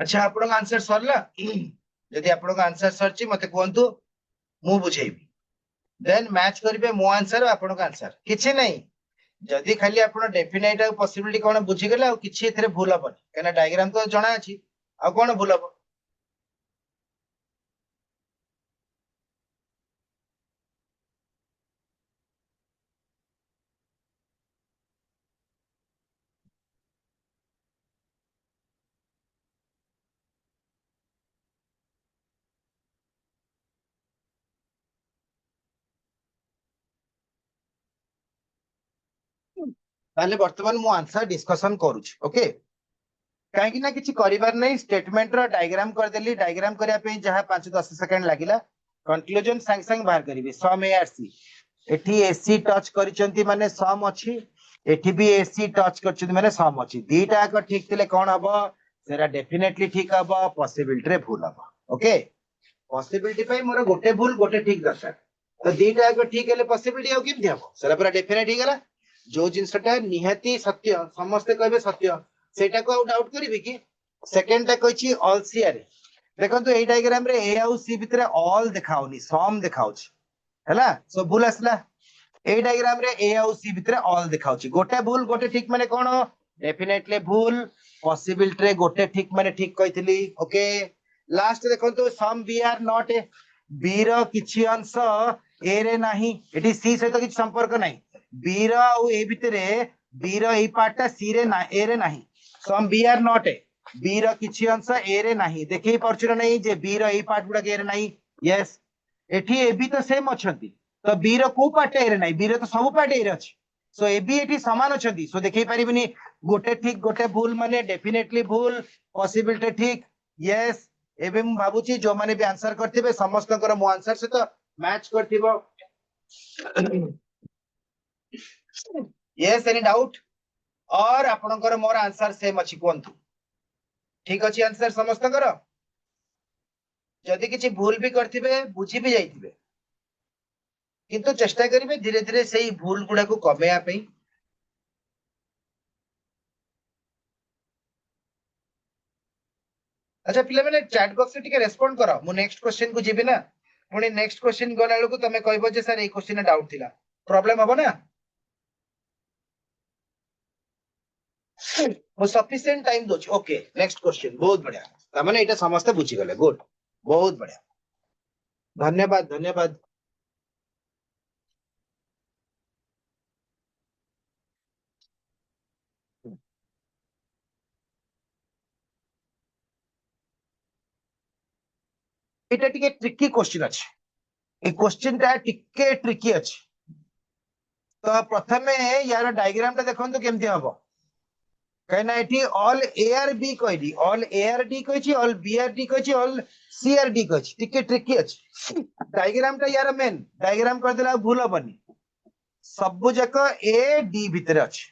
अच्छा आपण आंसर सरला यदि आपण आंसर सरची मते कोंतु मु बुझेइबी देन मैच करिवे मो आंसर आपण आंसर किछि नहीं जदि खाली आपण डेफिनेट आ पॉसिबिलिटी कोन बुझी गेले आ किछि एथरे भूल हबनी केना डायग्राम तो जणा अछि आ कोन भूल हबो ताले वर्तमान मु आंसर डिस्कशन करूछ ओके कहीं ना किसी करिवार नहीं स्टेटमेंट रो डायग्राम कर देली डायग्राम करिया पे जहां 5-10 सेकंड लागिला कंक्लूजन संग संग बाहर करिवे सम ए आर सी एठी एसी टच करिसंती माने सम अछि एठी भी एसी टच करछंती माने सम अछि दीटा को ठीक थिले कोन हबो सेरा डेफिनेटली ठीक हबो पॉसिबिलिटी रे भूल हबो ओके पॉसिबिलिटी पे मोर गोटे भूल गोटे ठीक दरकार तो दीटा को ठीक हेले पॉसिबिलिटी हो केमति हबो सेरा पूरा डेफिनेट ही गला जो जिनसटा निहाती सत्य समस्त कहबे सत्य सेटा को आउट डाउट करिवे कि सेकंड टा कहछि ऑल सी आर देखंतु एई डायग्राम रे ए आउ सी भितरे ऑल देखाउनी सम देखाउछि हैला सब भूल आसला ए डायग्राम रे ए आउ सी भितरे ऑल देखाउछि गोटे भूल गोटे ठीक माने कोन डेफिनेटली भूल पॉसिबिलिटी रे गोटे ठीक माने ठीक कहितली ओके लास्ट देखंतु some B are not A B रो किछि अंश ए रे नाही एठी सी सहित किछि संपर्क नाही बी रो आ ए भितरे बी रो एई पार्ट टा सी रे ना ए रे नाही some B are not A B रो किछि अंश ए रे नाही देखै परछुर नाही जे बी रो एई पार्ट गुडा ए रे नाही यस एठी ए बी तो सेम अछंती तो बी रो को पार्ट ए रे नाही बी रो तो सब पार्ट ए रे अछि सो ए बी एठी समान अछंती सो देखै परिबनी गोटे ठीक गोटे भूल माने डेफिनेटली भूल पॉसिबिलिटी ठीक यस एबे मु भाबुची जो माने भी आंसर करथिबे समस्तकर मो आंसर से तो मैच करथिबो यस एनी डाउट और आपनकर मोर आंसर सेम अछि कोंतु ठीक अछि आंसर समस्तकर जदि किछि भूल भी करथिबे बुझी भी जाइथिबे किंतु चेष्टा करिवे धीरे धीरे सेही भूल गुडा को कमेया पे अच्छा पिला माने चैट बॉक्स रे टिके रेस्पोंड करो मु नेक्स्ट क्वेश्चन को जिबि ना पुणी नेक्स्ट क्वेश्चन गला बेलକୁ तमे कहबो जे सर ए क्वेश्चन डाउट थिला प्रॉब्लम हबो ना मु सफिशिएंट टाइम दोछि ओके नेक्स्ट क्वेश्चन बहुत बढ़िया त माने एटा समस्त बुझी गले गुड बहुत बढ़िया धन्यवाद धन्यवाद एटा टिके ट्रिकी क्वेश्चन अछि ए क्वेश्चन टा टिके ट्रिकी अछि तो प्रथमे यार डायग्राम टा देखंतु केमति हबो कहना एठी ऑल ए आर बी कहली ऑल ए आर डी कहछि ऑल बी आर डी कहछि ऑल सी आर डी कहछि टिके ट्रिकी अछि डायग्राम टा यार मेन डायग्राम कर देला भूल हबनी सबु जाक ए डी भितर अछि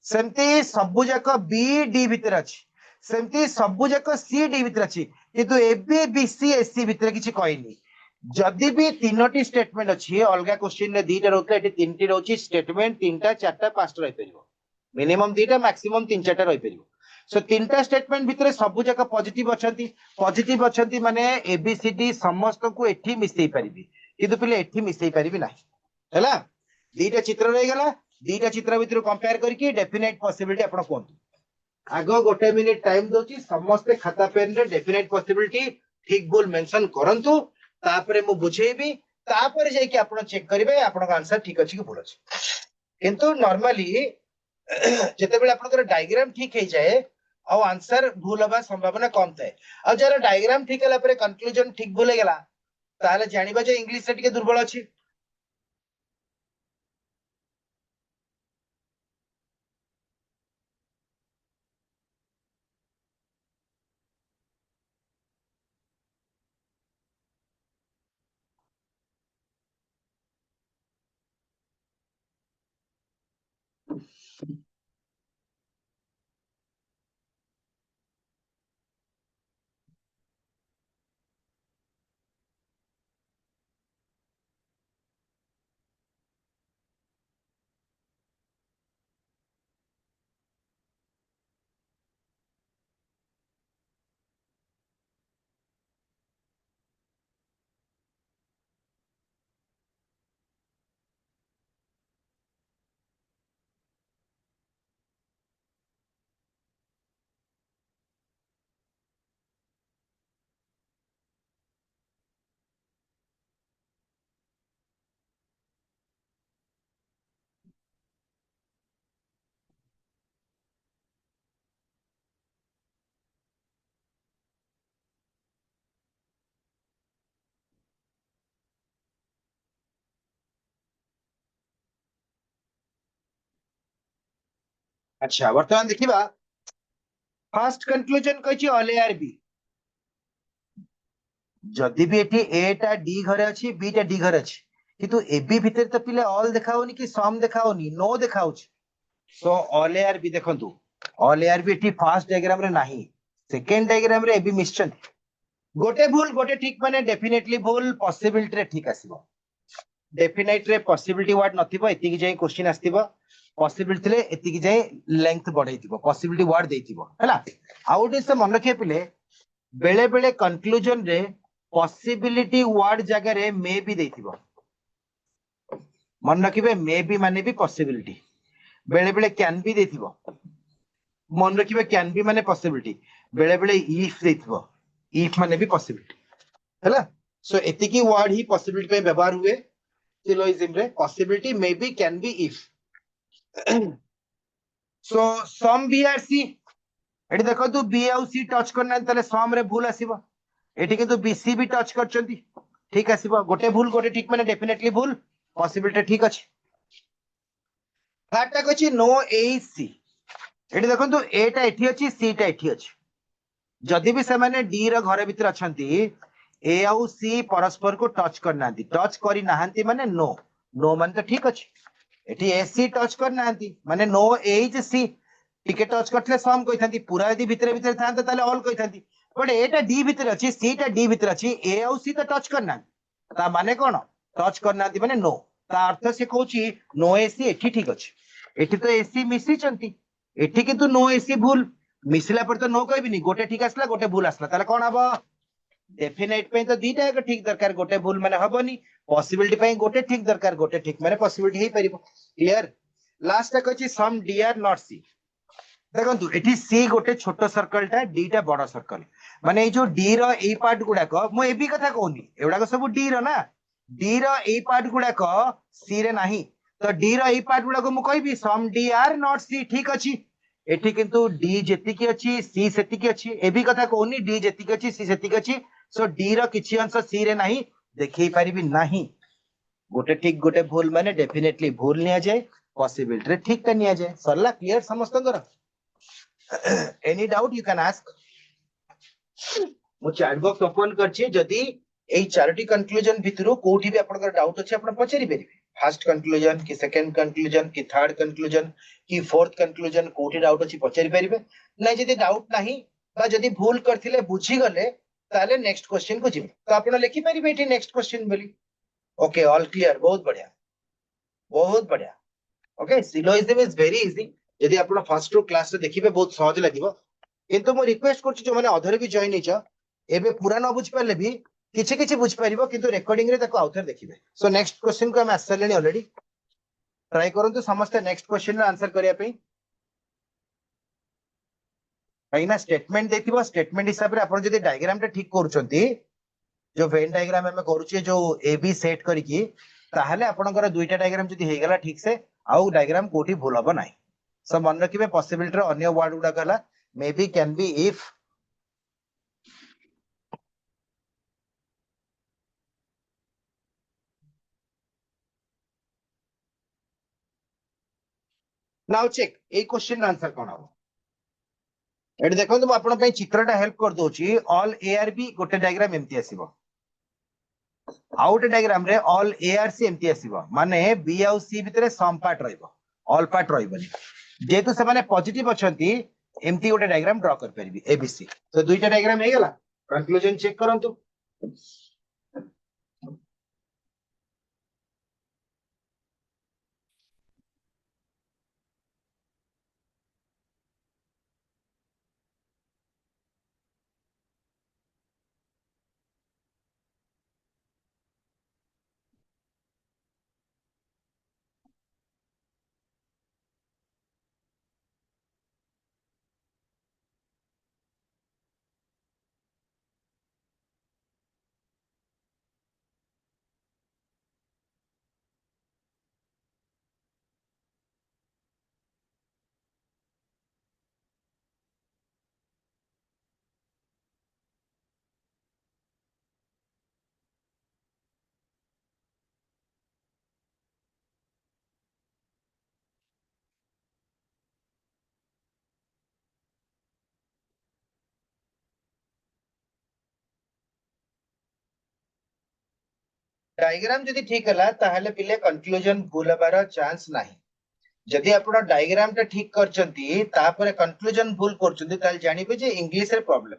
सेमती सबु जाक बी डी भितर अछि सेमती सबु जाक सी डी भितर अछि किंतु A B B C S C भितर किछि कहनी जदि भी तीनोटी स्टेटमेंट अछि अलगा क्वेश्चन रे दीटा रहउतला एठी तीनटी रहउची स्टेटमेंट तीनटा चारटा पांचटा रहि परिबो मिनिमम दीटा मैक्सिमम तीन चारटा रहि परिबो सो तीनटा स्टेटमेंट भितर सबु जाक पॉजिटिव अछंती माने एबीसीडी समस्त को एठी मिसई परिबी किंतु पिले एठी मिसई परिबी नाही हैला दीटा चित्र रहि गला दीटा चित्र भितर कंपेयर करके डेफिनेट पॉसिबिलिटी आपण कोंतु आगो गोटे मिनिट टाइम दोची समस्त खाता पेन रे डेफिनेट पॉसिबिलिटी ठीक बोल मेंशन करंतु तापरे मु बुझेबी तापरे जाय कि आपण चेक करिवे आपण आंसर ठीक अछि कि भूल अछि किंतु नॉर्मली जेते बेले आपनकर डायग्राम ठीक हे जाए और आंसर भूल हवा संभावना कम थाए और जरा डायग्राम ठीक हला परे कंक्लूजन ठीक भूल गेला ताले जानिबा जे इंग्लिश से टिके दुर्बल अछि अच्छा वर्तमान देखिबा फर्स्ट कंक्लूजन कहछि ऑल ए आर बी जदि भी एठी ए टा डी घरे अछि बी टा डी घरे अछि किंतु ए बी भितर तो पिले ऑल देखाउनी कि सम देखाउनी नो देखाउछ so all A are B देखंतु ऑल ए आर बी एठी फर्स्ट डायग्राम रे नाही सेकंड डायग्राम रे ए बी मिश्चन गोटे भूल गोटे ठीक माने डेफिनेटली भूल पॉसिबिलिटी रे ठीक आसीबो डेफिनेट रे पॉसिबिलिटी वर्ड नथिबो एतिकी जाई क्वेश्चन आस्तिबो पॉसिबिलिटी रे एतिकी जाई लेंथ बढ़ाइतिबो पॉसिबिलिटी वर्ड देइतिबो हैला आउट इज से मन रखिए पिले बेले बेले कंक्लूजन रे पॉसिबिलिटी वर्ड जगह रे मे भी देइतिबो मन रखिबे मे भी माने भी पॉसिबिलिटी बेले बेले कैन भी देइतिबो मन रखिबे कैन भी माने पॉसिबिलिटी बेले बेले इफ देइतिबो इफ माने भी पॉसिबिलिटी हैला सो एतिकी वर्ड ही पॉसिबिलिटी पे व्यवहार हुए सिलोइज्म रे possibility may B can B if so some B are C एठी देखो तू बी आउ सी टच करना तले सम रे भूल आसीबो एठी किंतु बी सी भी टच करचंती ठीक आसीबो गोटे भूल गोटे ठीक माने डेफिनेटली भूल पॉसिबिलिटी ठीक अछि फाटा कछि नो ए सी एठी देखंतु ए टा एठी अछि सी टा एठी अछि जदि भी से माने डी र घर भीतर अछंती ए आउ सी परस्पर को टच करनांती टच करी नाहंती माने नो नो माने तो ठीक अछि एठी ए सी टच करनांती माने नो एच सी टिके टच करथले सम कहिथांती पूरा यदि भितरे भितरे थांते ताले ऑल कहिथांती बट एटा डी भितरे अछि सी टा डी भितरे अछि ए आउ सी तो टच करना ता माने कोन टच करनांती माने नो ता अर्थ से कहूची नो एसी एठी ठीक अछि एठी तो एसी मिसी चंती एठी किंतु नो एसी भूल मिसिला पर तो नो कहबिनी गोटे ठीक आसला गोटे भूल आसला ताले कोन हबो डेफिनेट पे तो दीटा एक ठीक दरकार गोटे भूल माने हबनी पॉसिबिलिटी पे गोटे ठीक दरकार गोटे ठीक माने पॉसिबिलिटी हे परिबो क्लियर लास्ट तक अछि सम डी आर नॉट सी देखंतु एठी सी गोटे छोट सर्कल टा डी टा बड़ सर्कल माने ए जो डी रो ए पार्ट गुडा को मु एबी कथा कहूनी एउडा को सब डी रो ना डी रो ए पार्ट गुडा को सी रे नाही तो डी रो ए पार्ट गुडा को मु कहबी सम डी आर नॉट सी ठीक अछि एठी किंतु डी जेतिकी अछि सी सेतिकी अछि एबी कथा कहूनी डी जेतिकी अछि सी सेतिकी अछि सो डी रो किछि अंश सी रे नाही देखै परिबी नाही गोटे ठीक गोटे भूल माने डेफिनेटली भूल निया जाए पॉसिबिलिटी रे ठीक का निया जाए सरला क्लियर समस्त any doubt you can ask मु चैट बॉक्स ओपन करछि जदी एई चारोटी कंक्लूजन भितरु कोठी भी आपनकर डाउट अछि आपन पचरि परिबे फर्स्ट कंक्लूजन कि सेकंड कंक्लूजन कि थर्ड कंक्लूजन कि फोर्थ कंक्लूजन कोठी डाउट अछि पचरि परिबे नै जदी डाउट नाही बा जदी भूल करथिले बुझी गले ताले नेक्स्ट क्वेश्चन को जिबे तो आपन लिखि परिबे एठी नेक्स्ट क्वेश्चन बोली ओके ऑल क्लियर बहुत बढ़िया ओके सिलोइज्म इज वेरी इजी यदि आपण फर्स्ट रो क्लास रे देखिबे बहुत सहज लागिबो किंतु मु रिक्वेस्ट करछि जो माने अधर भी जॉइन हिच एबे पूरा न बुझ पाले भी किछि किछि बुझ परिबो किंतु रेकॉर्डिंग रे ताको आउथर देखिबे सो नेक्स्ट क्वेश्चन को हम आसलेनी ऑलरेडी ट्राई करंतु समस्त नेक्स्ट क्वेश्चन रो आंसर करिया पे काइना स्टेटमेंट देखिबो स्टेटमेंट हिसाब रे आपण जदी डायग्राम टा ठीक करूचंती जो वेन डायग्राम हम करूचे जो ए बी सेट करिकी ताहले आपणकर दुईटा डायग्राम जदी हेगला ठीक से आउ डायग्राम कोठी भूल हबो नाही सो मन रखिबे पॉसिबिलिटी रो अन्य वर्ड गुडा कहला may B can B if now check a question answer कोन हो एठी देखंतु मु आपण पई चित्रटा हेल्प कर दोची ऑल ए आर बी गोटे डायग्राम एम्ति आसीबो आउट डायग्राम रे ऑल ए आर सी एम्ति आसीबो माने बी आउ सी भितरे सम पार्ट रहइबो ऑल पार्ट रहइबनी जेतु से माने पॉजिटिव अछंती एम्ति गोटे डायग्राम ड्रा कर परिबी एबीसी तो दुईटा डायग्राम हे गेला कंक्लूजन चेक करंतु डायग्राम जदि ठीक है ताहले पिले कंक्लूजन भूल हबार चांस नहीं जदि आपण डायग्राम टा ठीक करचंती तापर कंक्लूजन भूल करचंती ताल जानिबे जे इंग्लिश रे प्रॉब्लम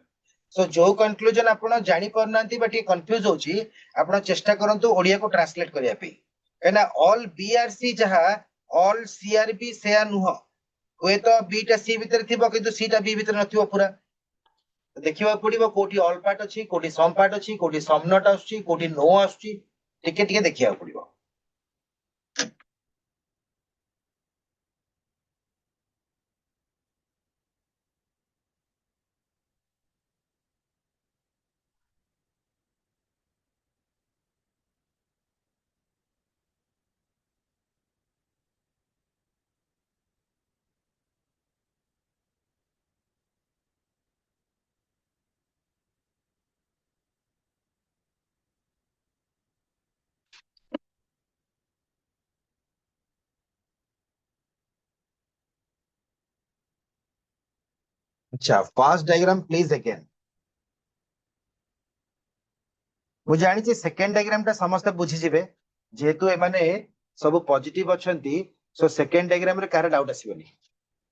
सो जो कंक्लूजन आपण जानि परनांती बट ये कंफ्यूज होची आपण चेष्टा करंतु ओडिया को ट्रांसलेट करिया पे एना ऑल बीआरसी जहा ऑल सीआरबी सेया नुह हुए तो बी टा सी भीतर थिबो किंतु सी टा बी भीतर नथिबो पूरा देखिबा पड़िबो कोठी ऑल पार्ट अछि कोठी सम पार्ट अछि कोठी सम नॉट आछि कोठी नो आछि टिके टिके देखिया पड़िबो अच्छा फर्स्ट डायग्राम प्लीज अगेन मु जानी सेकेंड डायग्राम टा समस्त बुझी जिवे जेहेतु ए माने सब पॉजिटिव अछंती सो सेकेंड डायग्राम रे कार डाउट आसीबनी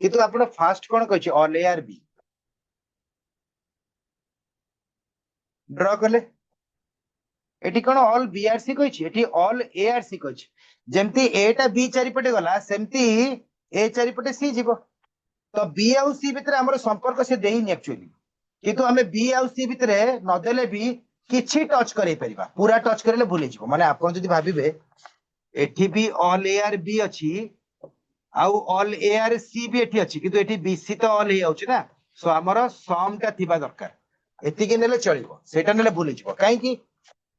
किंतु आपण फर्स्ट कोन कहछि all A are B draw करले एटी कोन ऑल बी आर सी कहछि एटी ऑल ए आर सी कहछि जेमती ए टा बी चारि पटे गला सेमती ए चारि पटे सी जीवो तो बी आउ सी भितर हमर संपर्क से देहिनी एक्चुअली किंतु हमें बी आउ सी भितर न देले भी किछि टच करै परिबा पूरा टच करले भूली जीवो माने आपण जदि भाबिबे एठी भी ऑल ए आर बी अछि आउ ऑल ए आर सी भी एठी अछि किंतु एठी बी सी तो ऑल हे आउछि ना सो हमर सम टा थिबा दरकार एतिके नेले चलिबो सेटा नेले भूली जीवो काहे कि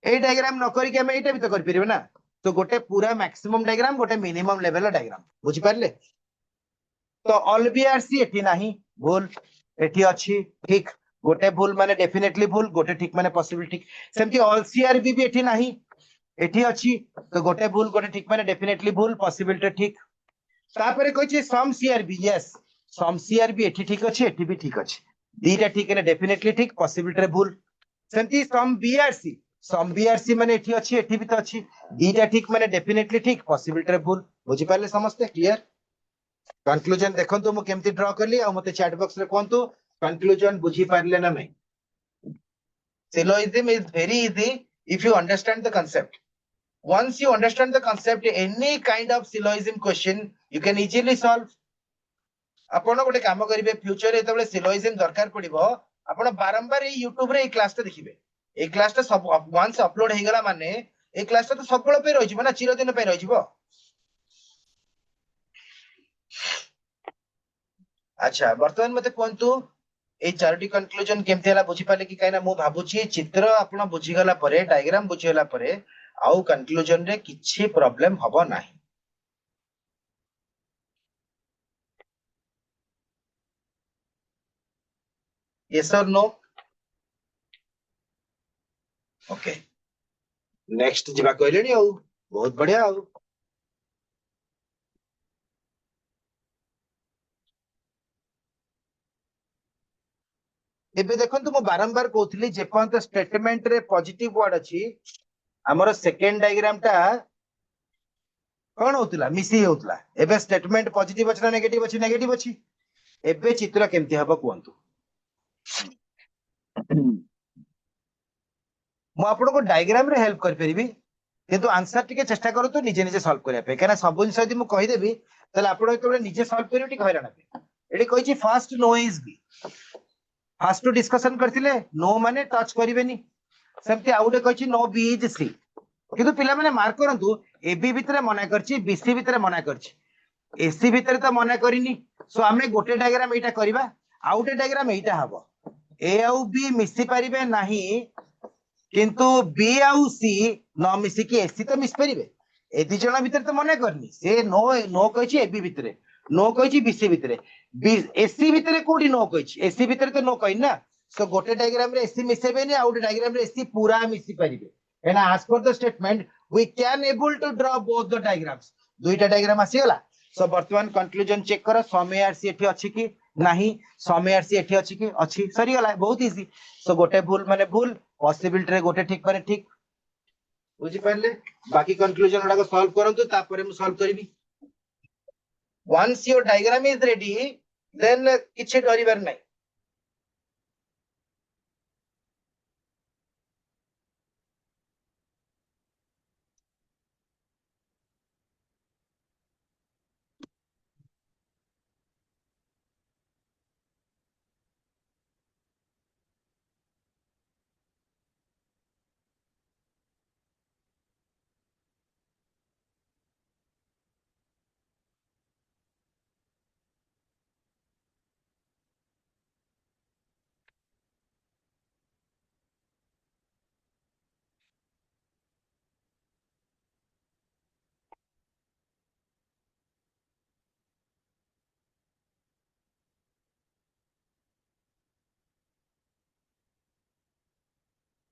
ए डायग्राम न करी के हम एटा भी तो कर परिबे ना तो गोटे पूरा मैक्सिमम डायग्राम गोटे मिनिमम लेवल डायग्राम बुझि पारले तो ऑल बी आर सी एठी नाही भूल एठी अछि ठीक गोटे भूल माने डेफिनेटली भूल गोटे ठीक माने पॉसिबल ठीक सेमती ऑल सी आर बी भी एठी नाही एठी अछि तो गोटे भूल गोटे ठीक माने डेफिनेटली भूल पॉसिबिलिटी ठीक तापरे कहछि some C are B yes some C are B एठी ठीक अछि एठी भी ठीक अछि दीटा ठीक है डेफिनेटली ठीक पॉसिबिलिटी भूल सेमती some B are C some B are C माने एठी अछि एठी भी तो अछि दीटा ठीक माने डेफिनेटली ठीक पॉसिबिलिटी भूल बुझि पारले समस्त क्लियर कंक्लूजन देखंतु मु केमती ड्रा करली आ मते चैट बॉक्स रे कोंतु कंक्लूजन बुझी पारले ना नै syllogism is very easy if you understand the concept once you understand the concept any kind of syllogism question you can easily solve आपण गोटे काम करिवे फ्यूचर एतबेले syllogism दरकार पड़िबो आपण बारंबार ए YouTube रे ए क्लास ता देखिबे ए क्लास ता सब वंस अपलोड हे गला माने ए क्लास ता तो सबल पे रहि जिवो ना चिर दिन पे रहि जिवो अच्छा वर्तमान मते कोंतु ए चारोटी कंक्लूजन केमते हला बुझी पाले कि काइना मु भाबुची चित्र आपण बुझी गला परे डायग्राम बुझी गला परे आउ कंक्लूजन रे किछि प्रॉब्लम हबो नाही यस और नो ओके नेक्स्ट जिबा कहलेनी आउ बहुत बढ़िया आउ एबे देखंतु मु बारंबार कहउथली जे पंत स्टेटमेंट रे पॉजिटिव वर्ड अछि हमर सेकंड डायग्राम टा कोन होतला मिसी होतला एबे स्टेटमेंट पॉजिटिव अछि ना नेगेटिव अछि एबे चित्र केमती हबो कोंतु मु आपन को डायग्राम रे हेल्प कर परिबी किंतु आंसर टिके चेष्टा करू तो निजे निजे सॉल्व करिया पे केना सब जिंस यदि मु कहि देबी तले आपन केबे निजे सॉल्व करियो टिक हैरान पे एडी कहि छी first no is B first discussion करथिले नो माने टच करिवेनी सेमति आउडे कहि छी नो बी इज सी किंतु पिला माने मार्क करंतु ए बी भितरे मना करछि बी सी भितरे मना करछि ए सी भितरे तो मना करिनी सो हमें गोटे डायग्राम एटा करबा आउटे डायग्राम एटा हबो ए आउ बी मिसी परिबे नाही किंतु बी आउ सी न मिसी की एसी तो मिस परिबे ए दि जणा भितर तो मना करनी से नो नो कहि ए बी भितरे नो कहि बी सी भितरे बी एसी भितरे कोडी नो कहि एसी भितरे तो नो कहि ना सो गोटे डायग्राम रे एसी मिसेबेनी आउटे डायग्राम रे एसी पूरा मिसी परिबे एना as per the statement we can able to draw both the diagrams दुईटा डायग्राम आसी गला सो वर्तमान कंक्लूजन चेक करो समय आरसी एठी अछि कि नाही समय आरसी एठी अछि कि अछि सरी गला बहुत इजी सो गोटे भूल माने भूल पॉसिबिलिटी रे गोटे ठीक माने ठीक बुझी पारले बाकी कंक्लूजन गुड़ाक सॉल्व करंतु तापरे मु सॉल्व करबी once your diagram is ready then किछि डरिबार नाही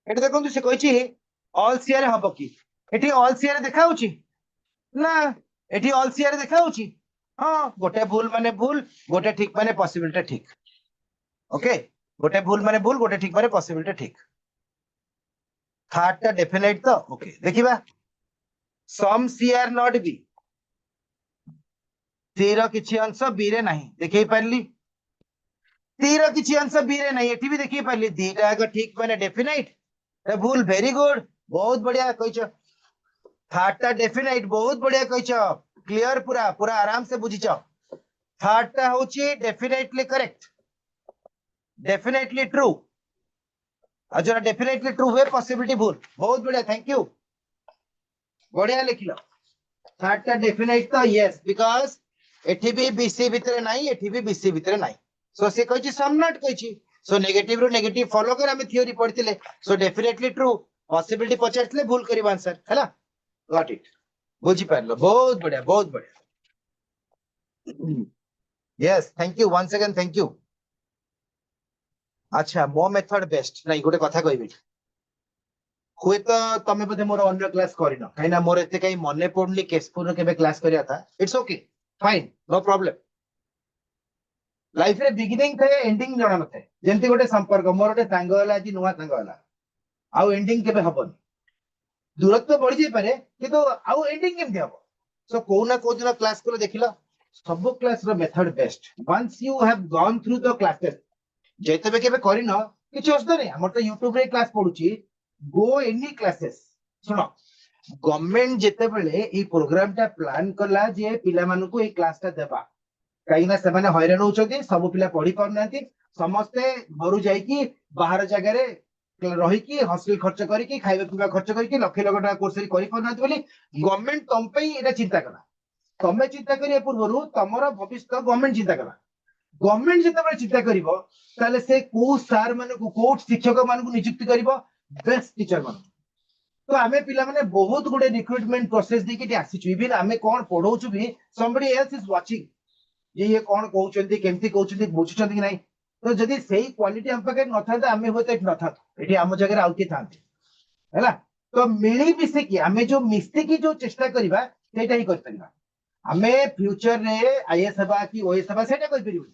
एठी देखंतु से कहिछि ऑल सीआर हबो की एठी ऑल सीआर देखाउछि ना एठी ऑल सीआर देखाउछि हां गोटे भूल माने भूल गोटे ठीक माने पॉसिबिलिटी ठीक ओके गोटे भूल माने भूल गोटे ठीक माने पॉसिबिलिटी ठीक थर्ड टा डेफिनेट तो ओके देखिबा सम सीआर नॉट बी तीर किछि अंश बी रे नाही देखै पारली तीर किछि अंश बी रे नाही एठी भी देखै पारली दीटा आग ठीक माने डेफिनेट भूल वेरी गुड बहुत बढ़िया कहिछ थर्ड टा डेफिनेट बहुत बढ़िया कहिछ क्लियर पूरा पूरा आराम से बुझिछ थर्ड टा होची डेफिनेटली करेक्ट डेफिनेटली ट्रू और जो डेफिनेटली ट्रू हुए पॉसिबिलिटी भूल बहुत बढ़िया थैंक यू बढ़िया लिखिलो थर्ड टा डेफिनेट तो यस बिकॉज़ एठी भी बीसी भितरे नाही एठी भी बीसी भितरे नाही सो से कहिछि सम नॉट कहिछि सो नेगेटिव रो नेगेटिव फॉलो कर हमें थ्योरी पढ़तिले सो डेफिनेटली ट्रू पॉसिबिलिटी पचारतिले भूल करिबा आंसर हैला गॉट इट बुझी पारलो बहुत बढ़िया yes thank you once again thank you अच्छा मो मेथड बेस्ट नहीं गोटे कथा कहबी हुए तो तमे बोधे मोर अन्य क्लास करिनो काइना मोर एते कई मने पड़नी केसपुर रो केबे क्लास करिया था it's okay fine no problem life रे बिगिनिंग थे एंडिंग जणा नथे जेंति गोटे संपर्क मोर गोटे सांग होला जी नुवा सांग होला आउ एंडिंग केबे हबन दूरत्व बढ़ी जाई पारे किंतु आउ एंडिंग केमति हबो सो को ना को दिन क्लास को देखिला सब क्लास रो method best once you have gone through the classes जेतेबे केबे करिनो किछि असतो नै हमर तो YouTube रे क्लास पढुची गो एनी क्लासेस सुनो गवर्नमेंट जेतेबेले ई प्रोग्राम टा प्लान कला जे पिला मानु को ई क्लास टा देबा काइना से माने हैरान होचोती सब पिला पढी पार नांती समस्ते घरु जाई की बाहर जगह रे रही की हॉस्टल खर्च करी की खाइबा पिबा खर्च करी की लाख लाख टाका कोर्स करी पार नांती बोली गवर्नमेंट तम पे एटा चिंता कला तमे चिंता करिया पूर्वरु तमरो भविष्य गवर्नमेंट चिंता कला गवर्नमेंट जेतेबेले चिंता करिवो ताले से को सार माने को कोट शिक्षक माने को नियुक्ति करिवो बेस्ट टीचर माने तो आमे पिला माने बहुत गुडे रिक्रूटमेंट प्रोसेस दी कि आसी छु इवन आमे कोन पढौछु भी समबडी एल्स इज वाचिंग ये कोन कहउचंती केमती कहउचंती बुझुचंती कि नाही तो जदी सेही क्वालिटी हम पके न था आमे होते न था एठी हम जगह आउ के थांते हैला तो मिली मिसे कि आमे जो मिस्ती की जो चेष्टा करिबा सेटा ही कर परिबा आमे फ्यूचर रे आईएएस हबा कि ओएस हबा सेटा कर परिबो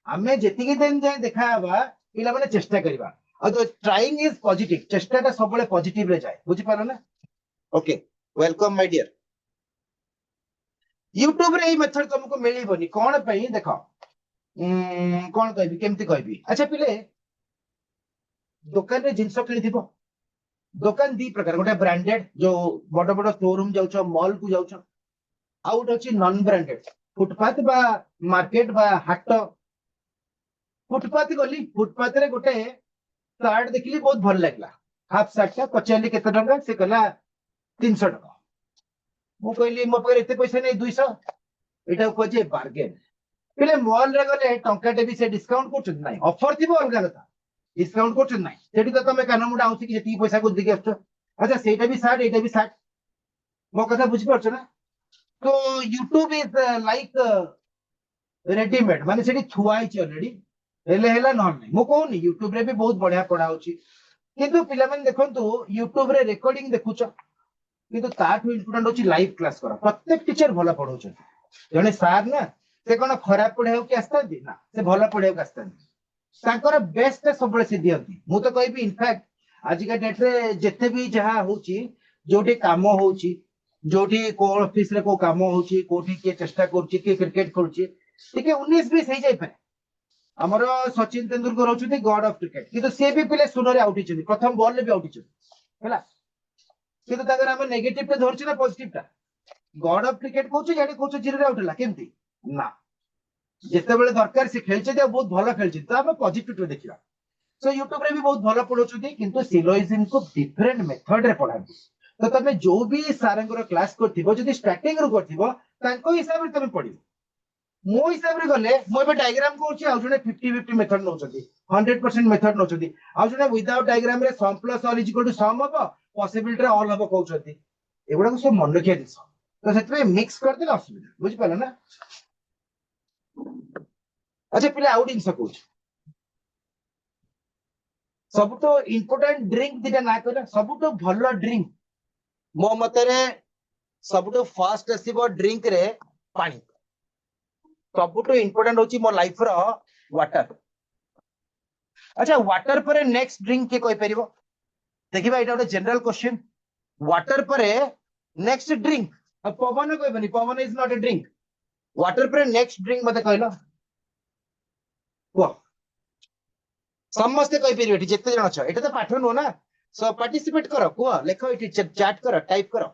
आमे जेतिकी दिन जाय देखा हबा पिला माने चेष्टा करिबा तो ट्राइंग इज पॉजिटिव चेष्टा सब पॉजिटिव रे जाए बुझी पारो ना okay welcome my dear YouTube रे ई मेथड तुमको मिलिबोनी कोन पई देखो कोन कहबी केमती कहबी अच्छा पिले दुकान रे जिंस किनि दिबो दुकान दी प्रकार गोटे ब्रांडेड जो बड़ बड़ शोरूम जाउछो मॉल को जाउछो आउट अछि नॉन ब्रांडेड फुटपाथ बा मार्केट बा हाट फुटपाथ गली फुटपाथ रे गोटे कार्ड देखली बहुत भल लागला हाफ सार्ट का पचाली केते टंका से कहला 300 टका मु कहली मो पर एते पैसा नै 200 एटा कहजे बार्गेन पहिले मॉल रे गले टंका टे भी से डिस्काउंट करछ नै ऑफर थिबो अलगा कथा डिस्काउंट करछ नै सेठी तो तमे कान मुडा आउसी कि जेती पैसा को दिके आछो अच्छा सेटा भी सार्ट एटा भी सार्ट मो कथा बुझि परछ ना तो YouTube इज लाइक रेडीमेड माने सेठी थुआई छ ऑलरेडी हेले हेला न नै मो कहूनी YouTube रे भी बहुत बढ़िया पढ़ा होची किंतु पिला मन देखंतु YouTube रे रिकॉर्डिंग देखुछ किंतु ताठु इम्पोर्टेंट होची लाइव क्लास करा प्रत्येक टीचर भला पढौछ जने सार ना से कोन खराब पढाउ के आस्ता दी ना से भला पढाउ के आस्ता ताकर बेस्ट सबले से दियंती मु तो कहबी इनफैक्ट आज का डेट रे जेते भी जहा होची जोठी काम होउची जोठी को ऑफिस रे को काम होउची कोठी के चेष्टा करची के क्रिकेट खेलची टिके 19-20 हे जाय पारे हमर सचिन तेंदुलकर होचुती गॉड ऑफ क्रिकेट किंतु से भी पिले सुनरे आउट हिचुती प्रथम बॉल ले भी आउट हिचुती हैला किंतु तागर हम नेगेटिव पे धरची ना पॉजिटिव टा गॉड ऑफ क्रिकेट कहूची यानी कहूची जीरो रे आउट हला केमती ना ଯେତେବେଳେ ଦରକାର ସେ ଖେଳିଛନ୍ତି ଆଉ ବହୁତ ଭଲ ଖେଳିଛନ୍ତି ତ ଆମେ ପଜିଟିଭ ଦେଖିବା ସୋ ୟୁଟ୍ୟୁବ ରେ ବି ବହୁତ ଭଲ ପଢଉଛନ୍ତି କିନ୍ତୁ ସିଲୋଜିଜମ କୁ ଡିଫରେଣ୍ଟ ମେଥଡ ରେ ପଢାନ୍ତି ତ ତମେ ଯୋଉ ବି ସାରଙ୍କର କ୍ଲାସ କରିଥିବ ଯଦି ଷ୍ଟାର୍ଟିଂ ରୁ କରିଥିବ ତାଙ୍କ ହିସାବରେ ତମେ ପଢିବ ମୋ ହିସାବରେ ଗଲେ ମୁଁ ଏବେ ଡାଇଗ୍ରାମ କରୁଛି ଆଉ ଜଣେ 50-50 ମେଥଡ ନଉଛନ୍ତି 100% ମେଥଡ ନଉଛନ୍ତି ଆଉ ଜଣେ ୱିଦାଉଟ୍ ଡାଇଗ୍ରାମ ରେ some plus all is equal to some ହବ ପସିବିଲିଟି ରେ ଅଲ୍ ହବ କହୁଛନ୍ତି ଏଗୁଡାକୁ ସବୁ ମନେ ରଖିବା ଜିନିଷ ତ ସେଥିପାଇଁ ମିକ୍ସ କରିଦେଲେ ଅସୁବିଧା ବୁଝିପାରିଲ ନା अच्छा पिला आउट जिनस कहूँ सब तो इम्पोर्टेंट ड्रिंक दिटा ना कहला सब तो भलो ड्रिंक मो मतरे सब तो फास्ट आसीबो ड्रिंक रे पानी सब तो इम्पोर्टेंट होची मो लाइफ रो वाटर अच्छा वाटर पर नेक्स्ट ड्रिंक के कोई परिबो देखिबा एटा ଗୋଟେ जनरल क्वेश्चन वाटर पर नेक्स्ट ड्रिंक पवन कहबनी पवन is not a drink water पर नेक्स्ट ड्रिंक मते कहलो समस्ते कहि परिबे जेते जण छ एटा तो पाठ नो ना सो पार्टिसिपेट करो कुआ लेखो इटी चैट करो टाइप करो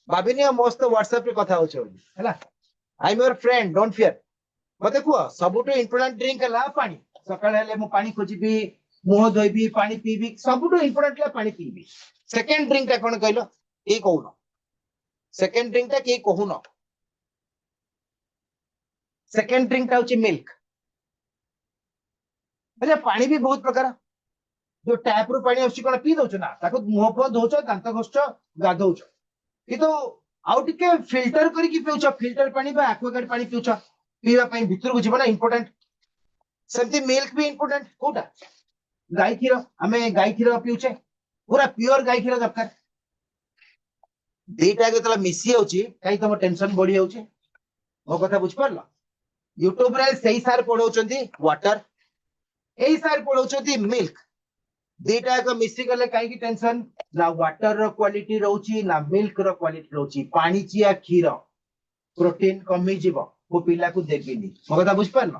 भाबिनी मस्त व्हाट्सएप पे कथा होछ हैला I am your friend don't fear मते कुआ सबुटो इंपोर्टेंट ड्रिंक हला पानी सकाळ हेले मु पानी खोजिबी मुह धोइबी पानी पीबी सबुटो इंपोर्टेंट ला पानी पीबी सेकंड ड्रिंक ता कोन कहलो ए कहूनो सेकंड ड्रिंक ता के कहूनो सेकंड ड्रिंक ता होची मिल्क अच्छा पानी भी बहुत प्रकार जो टैप रु पानी आसी कोन पी दउछ ना ताको मुह प धोछ दांत घोष गाधौछ कितो आउ टिके फिल्टर करी की पिउछ फिल्टर पानी बा एक्वागार्ड पानी पिउछ पीवा पई भितर को जीवन इंपोर्टेंट सेमती मिल्क भी इंपोर्टेंट कोटा गाय खीर हमें गाय खीर पिउछे पूरा प्योर गाय खीर दरकार देटा के तला मिसी होची काई तम टेंशन बढ़ी होची मो कथा बुझ परला यूट्यूब रे सही सार पढौचंती वाटर एई सार पढौचंती मिल्क देटा को मिसी गले काई की टेंशन ना वाटर रो क्वालिटी रहउची ना मिल्क रो क्वालिटी रहउची पानी चिया खीर प्रोटीन कमी जीवो वो पिला को देबिनी मो कथा बुझ परला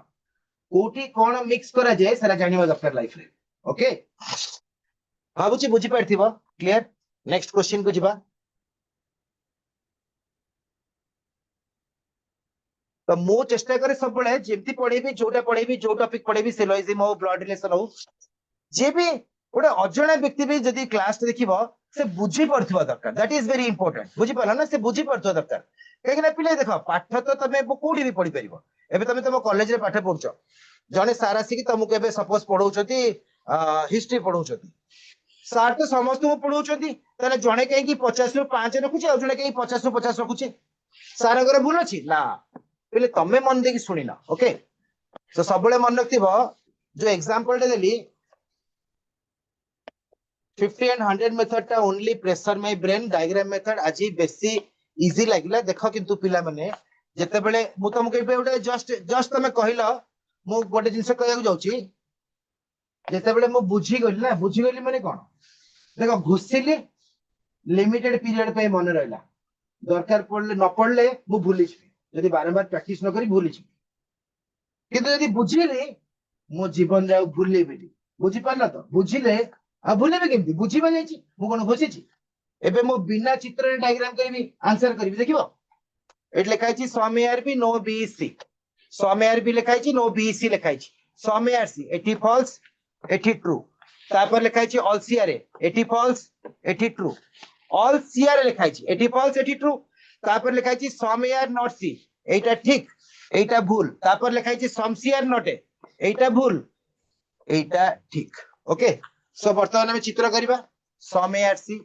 कोठी कोन मिक्स करा जाय सारा जानिबा दरकार लाइफ रे ओके भाबुची बुझी परथिबो क्लियर नेक्स्ट क्वेश्चन को जिबा तो मो चेष्टा करे सब बळे जेमती पढेबी जोटा पढेबी जो टॉपिक पढेबी सिलोजिज्म हो ब्लड रिलेशन हो जे भी ओडे अजणा व्यक्ति भी जदी क्लास देखिबो से बुझी पड़थिबा दरकार दैट इज वेरी इंपोर्टेंट बुझी पाला ना से बुझी पड़थिबा दरकार कहीं ना पिले देखो पाठ तो तमे कोठी भी पढी परिबो एबे तमे तम कॉलेज रे पाठ पढुचो जने सारा सिकी तुमको एबे सपोज पढौचती हिस्ट्री पढौचती सार तो समस्त को पढौचती तने जने कहीं की 50 रु 5 रखुची आ जने कहीं 50 रु 50 रखुची सारा घर भूल अछि ना पहले तमे मन देखि सुनी ना ओके तो सबले मन रखथिबो जो एग्जांपल देली 50 and 100 मेथड टा only pressure my brain diagram method आज बेसी इजी लागला देखो किंतु पिला माने जते बेले मु तुमको एबे उडे जस्ट तमे कहिलो मु गोटे जिंस कहया जाउची जते बेले मु बुझी गली माने कोन देखो घुसिली लिमिटेड पीरियड पे मन रहला दरकार पड़ले न पड़ले मु भूली छी यदि बारंबार प्रैक्टिस न करी भूली छी किंतु यदि बुझिले मो जीवन जाऊ भूली बेली बुझी पाला तो बुझिले आ भूलेबे केमती बुझी बा जाईची मु कोन घोषी छी एबे मो बिना चित्र रे डायग्राम करबी आंसर करबी देखिबो एट लिखाई छी some are B no BC some are B लिखाई छी नो बीसी लिखाई छी सम एआर सी एटी फॉल्स एटी ट्रू तापर लिखाई छी ऑल सीआर एटी फॉल्स एटी ट्रू ऑल सीआर लिखाई छी एटी फॉल्स एटी ट्रू तापर लिखाई छी सम एआर नॉट सी एटा ठीक एटा भूल तापर लिखाई छी सम सीआर नॉट एटा भूल एटा ठीक ओके सो वर्तमान में चित्र करिबा सम are C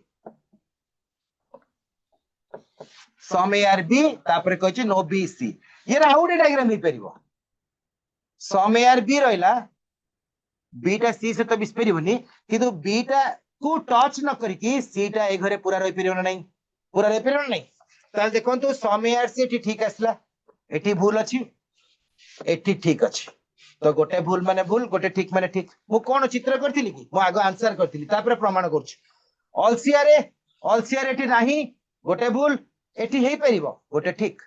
some are B तापर कहै छी नो बीसी ये round diagram he परिबो some are B रहला बीटा सी से तो बिस परिबोनी किंतु बीटा को टच न करिकी सीटा ए घरे पूरा रहि परिबो नै पूरा रहि परिबो नै ताल देखंतु सम एआर सी एठी ठीक आसला एठी भूल अछि एठी ठीक अछि तो गोटे भूल माने भूल गोटे ठीक माने ठीक मु कोन चित्र करथिली कि मु आगो आंसर करथिली तापर प्रमाण करछु ऑल सीआर एठी नाही गोटे भूल एठी हेई परिबो गोटे ठीक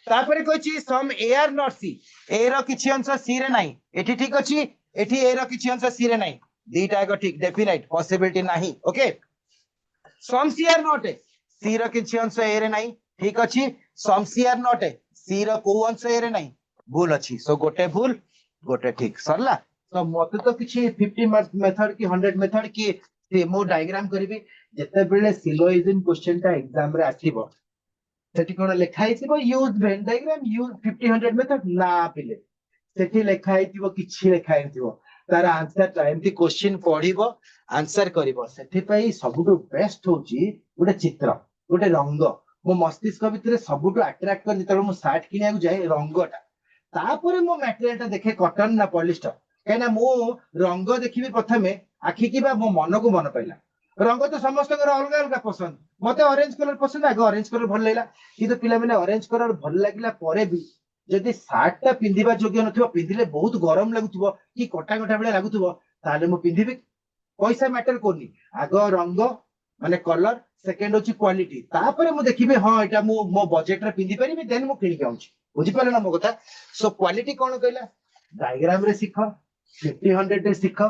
तापरे कहछि सम ए आर नॉट सी ए रो किछि अंश सी रे नाही एठी ठीक अछि एठी ए रो किछि अंश सी रे नाही दीटा को ठीक डेफिनेट पॉसिबिलिटी नाही okay some C are not A C रो किछि अंश ए रे नाही ठीक अछि सम C are not A C रो को अंश ए रे नाही भूल अछि सो गोटे भूल गोटे ठीक सरला तो मते तो किछि 50 मेथड की 100 मेथड की मो डायग्राम करिवि जते बेले सिलोइजिन क्वेश्चन ता एग्जाम रे आसीबो सेठी कोन लेखा हिथिबो use Venn diagram use 50 100 method ना पिले सेठी लेखा हिथिबो किछि लेखा हिथिबो तार आंसर ता एमती क्वेश्चन पढिबो आंसर करिवो सेठी पई सबुटु बेस्ट होची गोटे चित्र गोटे रंग मो मस्तिष्क भितरे सबुटु अट्रैक्ट कर जेतले मो शर्ट किनिया जाए रंगटा तापरे मो मटेरियल ता देखे कॉटन ना पॉलिस्टर कहना मो रंग देखिबी प्रथमे आखि की बा मो मन को मन पाइला रंग तो समस्त अलग अलग पसंद मते ऑरेंज कलर पसंद आगे ऑरेंज कलर भल लागला किंतु पिला माने ऑरेंज कलर भल लागला परे भी जदि शर्ट ता पिंदिबा योग्य नथिबो पिंदिले बहुत गरम लागुथिबो कि कटा कटा बेले लागुथिबो ताले मो पिंदिबी पैसा मैटर कोनी आगो रंग माने कलर सेकंड होची क्वालिटी तापरे मो देखिबे हां एटा मो बजेट रे पिंदी परिबे देन मो किनि के आउची बुझी पाले ना मो कथा सो क्वालिटी कोन कहला डायग्राम रे सिख 50 100 रे सिख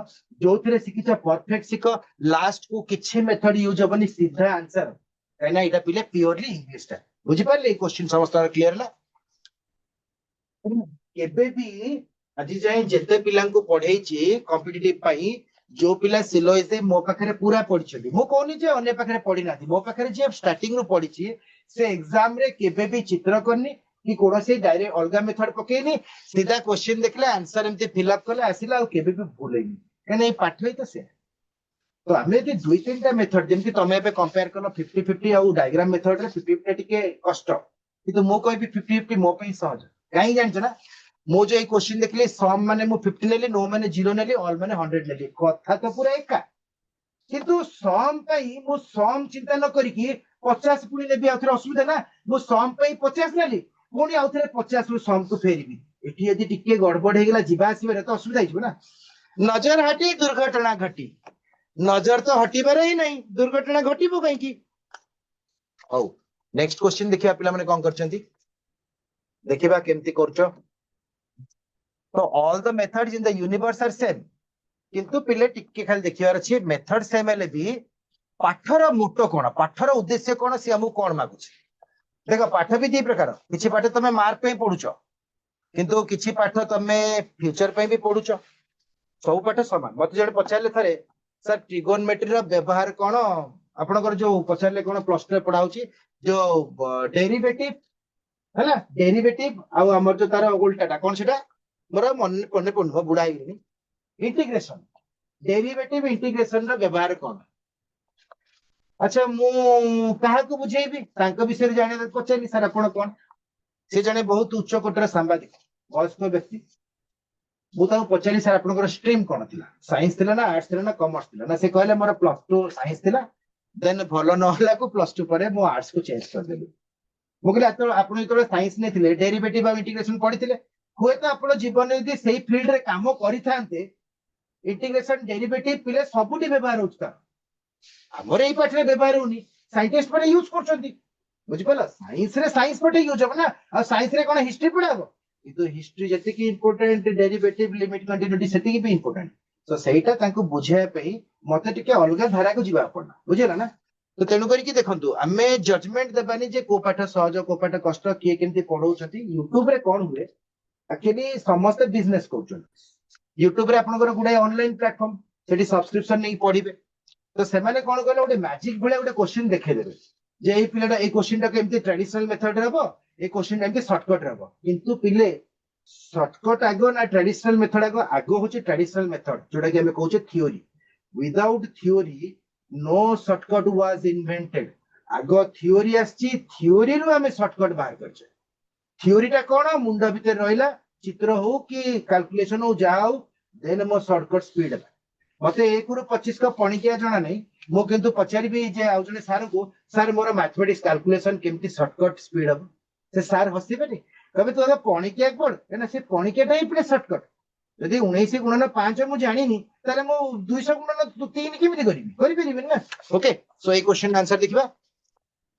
जोथिरे सिखिछ परफेक्ट सिख लास्ट को किछि मेथड यूज होबनी सीधा आंसर कहना एटा पिले प्योरली इंग्लिश ता बुझी पाले क्वेश्चन समस्त क्लियर ला केबे भी আজি जाय जेते पिलां को पढेइची कॉम्पिटिटिव पाई जो पिला सिलोइजे मो पाखरे पूरा पढिछली मो कोनी जे अन्य पाखरे पढी नाथि मो पाखरे जे स्टार्टिंग रो पढिची से एग्जाम रे केबे भी चित्र करनी कि कोनोसी डायरेक्ट अलगा मेथड पकेनी सीधा क्वेश्चन देखले आंसर एमते फिल अप करले आसिला और केबे भी भूलेनी कने पाठ होई तो से तो हमें जे दुई तीनटा मेथड जेमति तमे बे कंपेयर करलो 50 50 आ डायग्राम मेथड रे 50 50 टिके कष्ट किंतु मो कहबी 50 50 मो पे सहज काई जानछ ना मो जो ए क्वेश्चन देखले सम माने मो 50 लेली नो माने 0 लेली ऑल माने 100 लेली कथा तो पूरा एका किंतु सम पई मो सम चिंता न करी कि 50 पुनी लेबी आउथरे असुविधा ना मो सम पई 50 लेली पुनी आउथरे 50 रु सम को फेरबी एठी यदि टिके गड़बड़ हे गेला जीवा आसीबे तो असुविधा हिजबो ना नजर हटी दुर्घटना घटी नजर तो हटिबार ही नहीं दुर्घटना घटिबो काई की औ नेक्स्ट क्वेश्चन देखिबा पिला माने कोन करचंती देखिबा केमती करचो तो all the methods in the universe are same किंतु पिले टिके खाली देखिबार अछि मेथड सेम हेले भी पाठर मोटो कोन पाठर उद्देश्य कोन से हमु कोन मागुछ देखो पाठ भी दी प्रकार किछि पाठ तमे मार्क पे पढुछो किंतु किछि पाठ तमे फ्यूचर पे भी पढुछो सब पाठ समान मते जडे पचारले थरे सर ट्रिगोनोमेट्री रो व्यवहार कोन आपनकर जो पचारले कोन प्लस 2 पढाउची जो डेरिवेटिव हैला डेरिवेटिव आ हमर जो तार उल्टाटा कोन सेटा मोर मन पने पन बुढा हिनी इंटीग्रेशन डेरिवेटिव इंटीग्रेशन रो व्यवहार कोन अच्छा मु कहा को बुझेबी तांको विषय जाने पचारली सर आपण कोन से जने बहुत उच्च कोटर सांबादिक वयस्क व्यक्ति मु ताको पचारली सर आपनकर स्ट्रीम कोन थिला साइंस थिला ना आर्ट्स थिला ना कॉमर्स थिला ना से कहले मोर प्लस 2 साइंस थिला देन भलो न होला को प्लस 2 परे मु आर्ट्स को चेंज कर देली मु कहले तो आपण इतो साइंस ने थिले डेरिवेटिव और इंटीग्रेशन पढी थिले होय तो आपण जीवन में यदि सेही फील्ड रे काम करि थांते इंटीग्रेशन डेरिवेटिव पिले सबुटी व्यवहार होता हमर एई पाठ रे व्यवहार होनी साइंटिस्ट परे यूज करछंती बुझि पला साइंस पटे यूज हो ना आ साइंस रे कोन हिस्ट्री पढाबो तो हिस्ट्री जति की इंपोर्टेंट डेरिवेटिव लिमिट कंटीन्यूटी सेति की भी इंपोर्टेंट तो सेटा तांको बुझाय पई मते टिके अलगा धारा को जीवा पड़ना बुझिला ना तो तेनु करी कि देखंतु हमें जजमेंट देबानी जे को पाठ सहज को पाठ कष्ट किए केमती पढौछंती यूट्यूब रे कोन हुए एक्चुअली समस्त बिजनेस करछन यूट्यूब रे आपनकर गुडा ऑनलाइन प्लेटफॉर्म सेठी सब्सक्रिप्शन नै पढिबे तो से माने कोन कहले गोटे मैजिक भले गोटे क्वेश्चन देखे देबे जे एई पिलाटा एई क्वेश्चन टा केमती ट्रेडिशनल मेथड रे हबो ए क्वेश्चन एमती शॉर्टकट रे हबो किंतु पिले शॉर्टकट आगो ना ट्रेडिशनल मेथड आगो होची ट्रेडिशनल मेथड जोटा कि हमें कहउचे theory without theory no shortcut was invented आगो थ्योरी आछि थ्योरी रो हमें शॉर्टकट बाहर करछे थ्योरी टा कोन मुंड भीतर रहिला चित्र हो कि कैलकुलेशन हो जाओ देन मो शॉर्टकट स्पीड है मते 1 रु 25 का पणिकिया जणा नै मो किंतु पचारि भी जे आउ जने सर को सर मोर मैथमेटिक्स कैलकुलेशन केमती शॉर्टकट स्पीड हम से सर हसिबे नै कबे तो पणिकिया पड़ एना से पणिकिया टाइप रे शॉर्टकट ଯଦି 19 ଗୁଣନ 5 ମୁଁ ଜାଣିନି ତାହେଲେ ମୁଁ 200 ଗୁଣନ 3 କେମିତି କରିବି କରିପାରିବିନି ନା। ଓକେ, ସो ଏଇ क्वेश्चन आंसर देखिबा।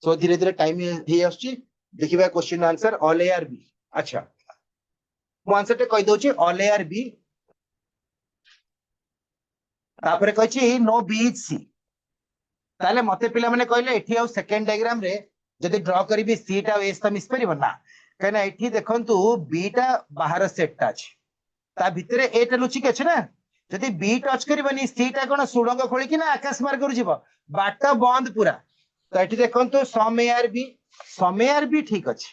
सो धीरे धीरे टाइम हे आछी देखिबा question answer all A are B. अच्छा मु आंसर टे कहि दउची ऑल ए आर बी तापरे कहछि नो बी इज सी। ताले मते पिला माने कहले एठी आउ सेकंड डायग्राम रे जदी ड्रा करबी सी टा एस त मिस परिबो ना, कहना एठी देखंतु बी टा बाहर सेट टा अछि ता भितरे ए टा लुचि के अछि ना। जदी बी टच करबनी सी टा कोन सुडंग खोली कि ना आकाश मार्ग करू जीवो बाट बंद पूरा। तो एठी देखंतु सम ए आर बी ठीक अछि।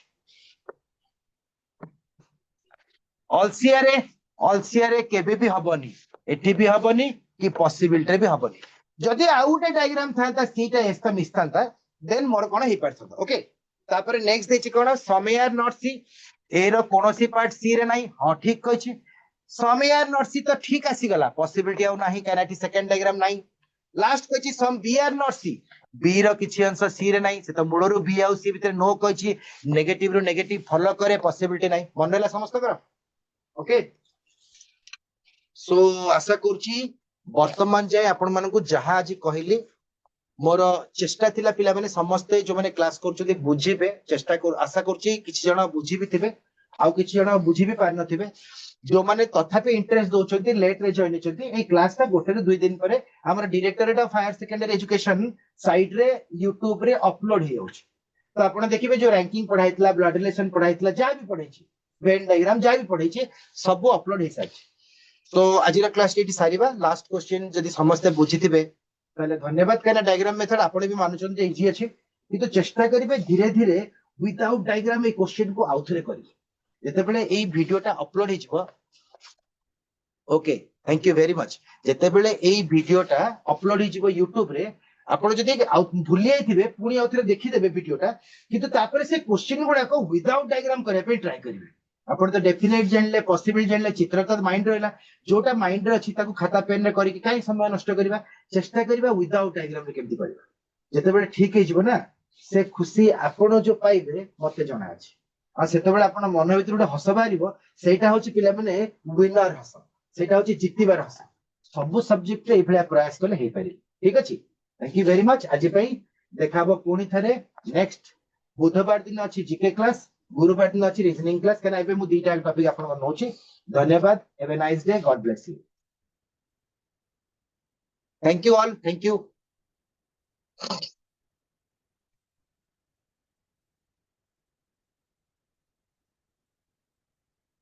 ऑलसीआर केबे भी हबनी, एठी भी हबनी कि पॉसिबिलिटी भी हबनी। जदि आउटे डायग्राम था सीटा एस का मिस था देन मोर कोन हे परथो। ओके तापर नेक्स्ट देछि कोन समेयार नॉट सी ए रो कोनोसी पार्ट सी रे नाही। हां ठीक कहछि समेयार नॉट सी तो ठीक आसी गला पॉसिबिलिटी आउ नाही कानाटी सेकंड डायग्राम नाही। लास्ट कहछि some B are not C B रो किछि अंश सी रे नाही से तो मूलरू बी आउ सी भितर नो कहछि नेगेटिव रो नेगेटिव फॉलो करे पॉसिबिलिटी नाही। मनला समस्त कर। ओके सो आशा करछि वर्तमान जाए आपण मानकु जहा आज कहली मोर चेष्टा थिला पिला माने समस्त जो माने क्लास करछथि बुझिबे चेष्टा कर आशा करछि किछि जण बुझि भी थिबे आउ किछि जण बुझि भी पार नथिबे। जो माने तथापि इंटरेस्ट दोछथि लेट रे जॉइन होछथि ए क्लास ता गोटे रे 2 दिन परे हमर directorate of higher secondary education site रे YouTube रे अपलोड हे होछ। तो आपण देखिबे जो रैंकिंग पढाइतला ब्लड रिलेशन पढाइतला जा भी पढैछि वेन डायग्राम जा भी पढैछि सब अपलोड हे साइछ। तो आज क्लास टी सारिबा लास्ट क्वेश्चन जदि समस्त बुझिथिबे ताले धन्यवाद कहना डायग्राम मेथड आपण भी मानुछन जे इजी अछि किंतु चेष्टा करिवे धीरे धीरे विदाउट डायग्राम ए क्वेश्चन को आउथरे करिवे जते बेले एई वीडियोटा अपलोड हिजबो। Okay thank you very much. जते बेले एई वीडियोटा अपलोड हिजबो YouTube रे आपण जदि भूली आइथिबे पुनी आउथरे देखि देबे वीडियोटा किंतु तापरे से क्वेश्चन गुडा को विदाउट डायग्राम करे पे ट्राई करिवे। आपण तो डेफिनेट जानले पॉसिबल जानले चित्र तो माइंड रहला जोटा माइंड रे अछि ताकू खाता पेन रे करी काई समय नष्ट करिवा चेष्टा करिवा विदाउट डायग्राम रे केमति करिवा जते बेले ठीक हे जिवो ना से खुशी आपण जो पाइबे मते जणा अछि आ सेते बेले आपण मन भीतर उडा हस बारिबो सेटा होछि पिला माने विनर हस सेटा होछि जितिबार हस सब सब्जेक्ट रे एभला प्रयास करले हे पारि। ठीक अछि थैंक यू वेरी मच। आज पई देखाबो पुनी थारे नेक्स्ट बुधवार दिन अछि जीके क्लास गुरुवार दिन अछि रीजनिंग क्लास केना एबे मु दीटा टॉपिक आपण को नोछि। धन्यवाद have a nice day God bless you thank you all thank you.